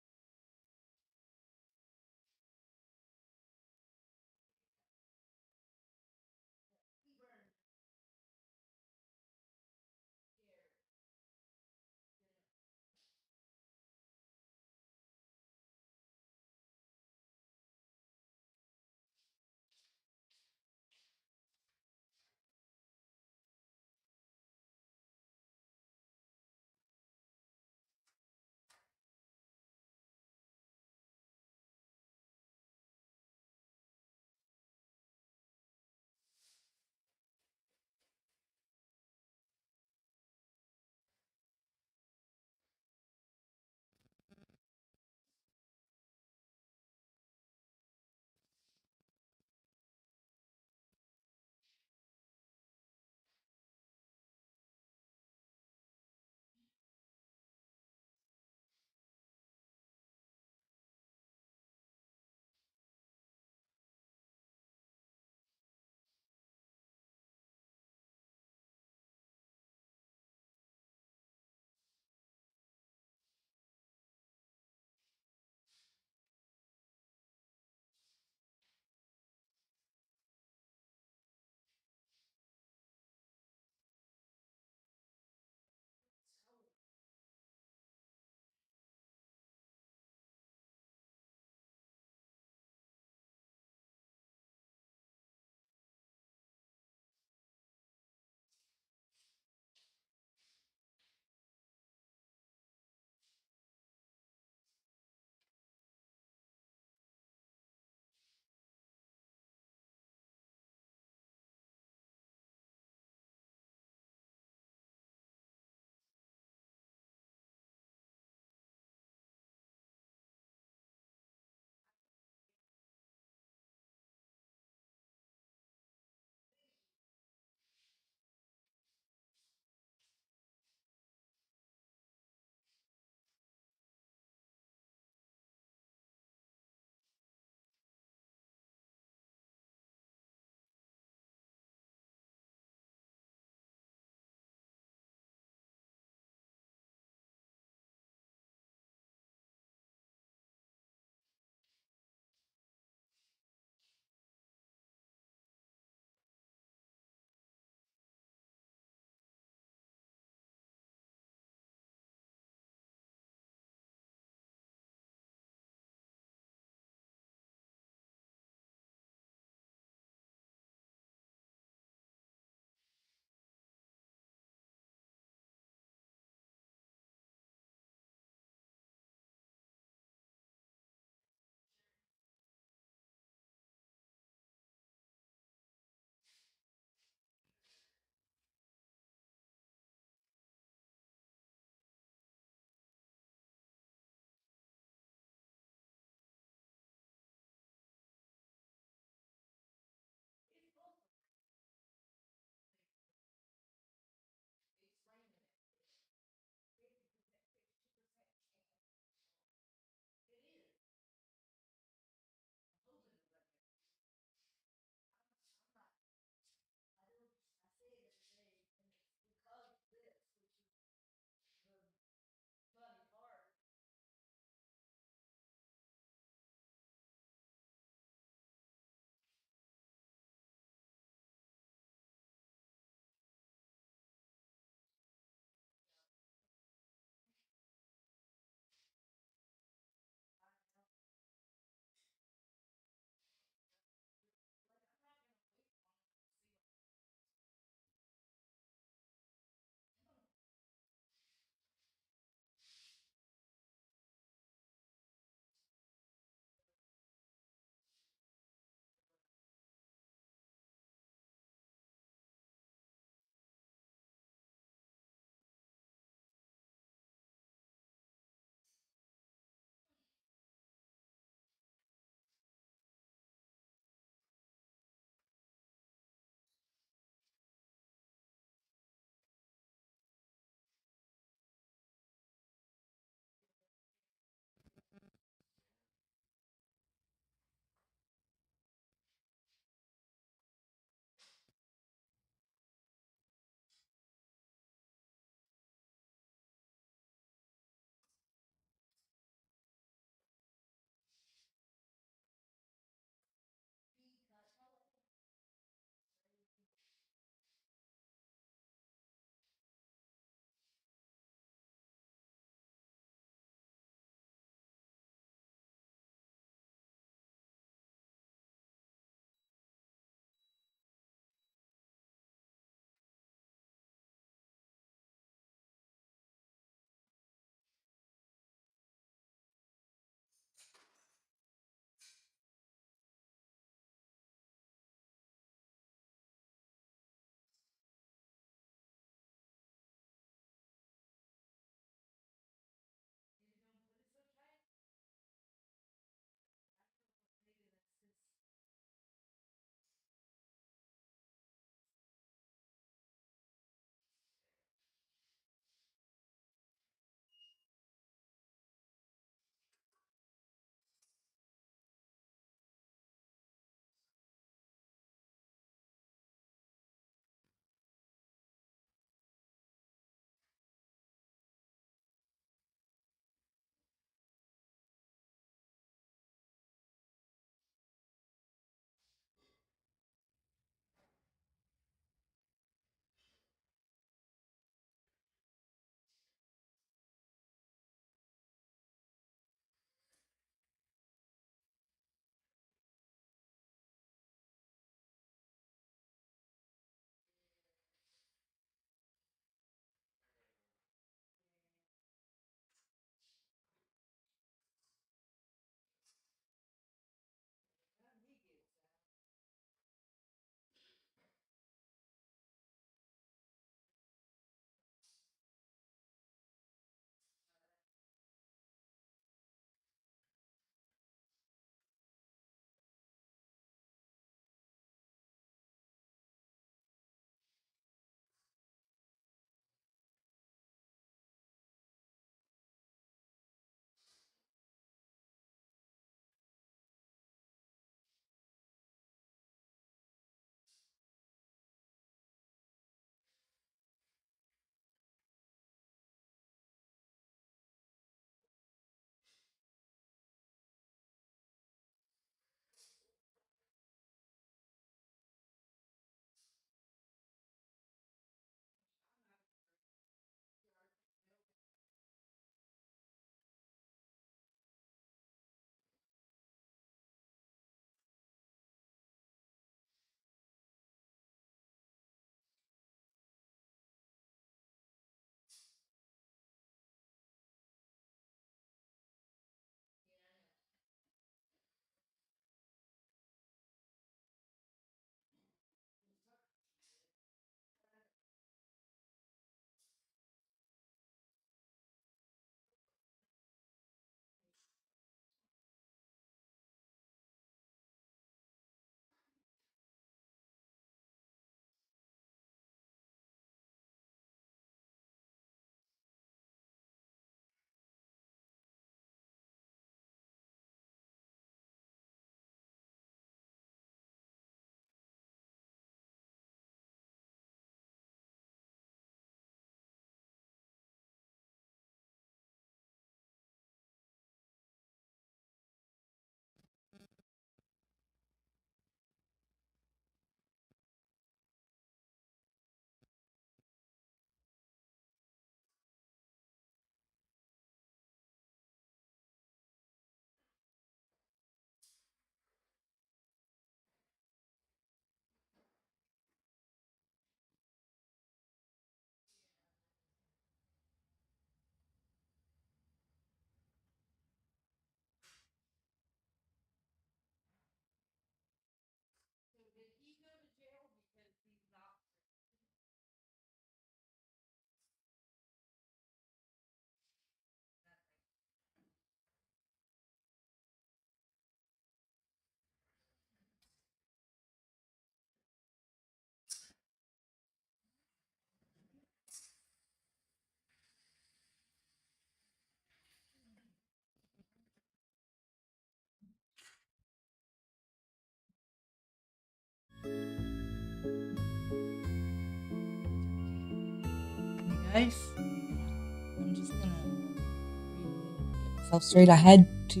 guys. I'm just gonna get myself straight. I had to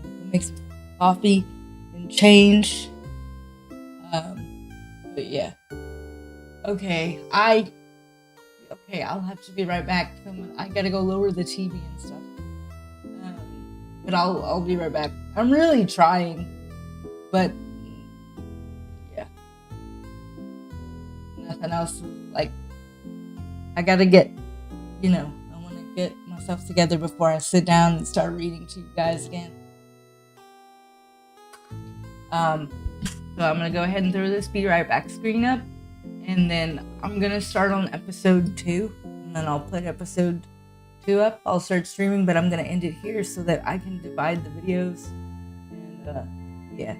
go make some coffee and change. But yeah. Okay, I'll have to be right back. I gotta go lower the TV and stuff. But I'll be right back. I'm really trying, but yeah, nothing else. Like, I gotta get, I want to get myself together before I sit down and start reading to you guys again. So I'm gonna go ahead and throw this be right back screen up, and then I'm gonna start on episode 2, and then I'll put episode 2 up. I'll start streaming, but I'm gonna end it here so that I can divide the videos. And yeah,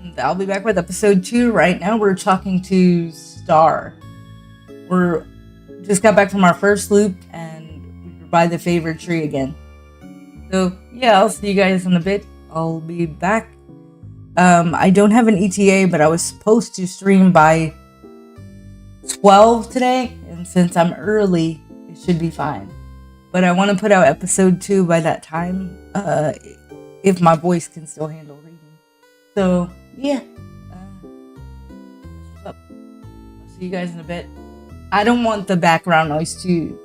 and I'll be back with episode 2. Right now, we're talking to Star. We're just got back from our first loop, and we're by the favorite tree again. So yeah, I'll see you guys in a bit. I'll be back. I don't have an ETA, but I was supposed to stream by 12 today, and since I'm early, it should be fine. But I want to put out episode 2 by that time, if my voice can still handle reading. So yeah, what's up? I'll see you guys in a bit. I don't want the background noise to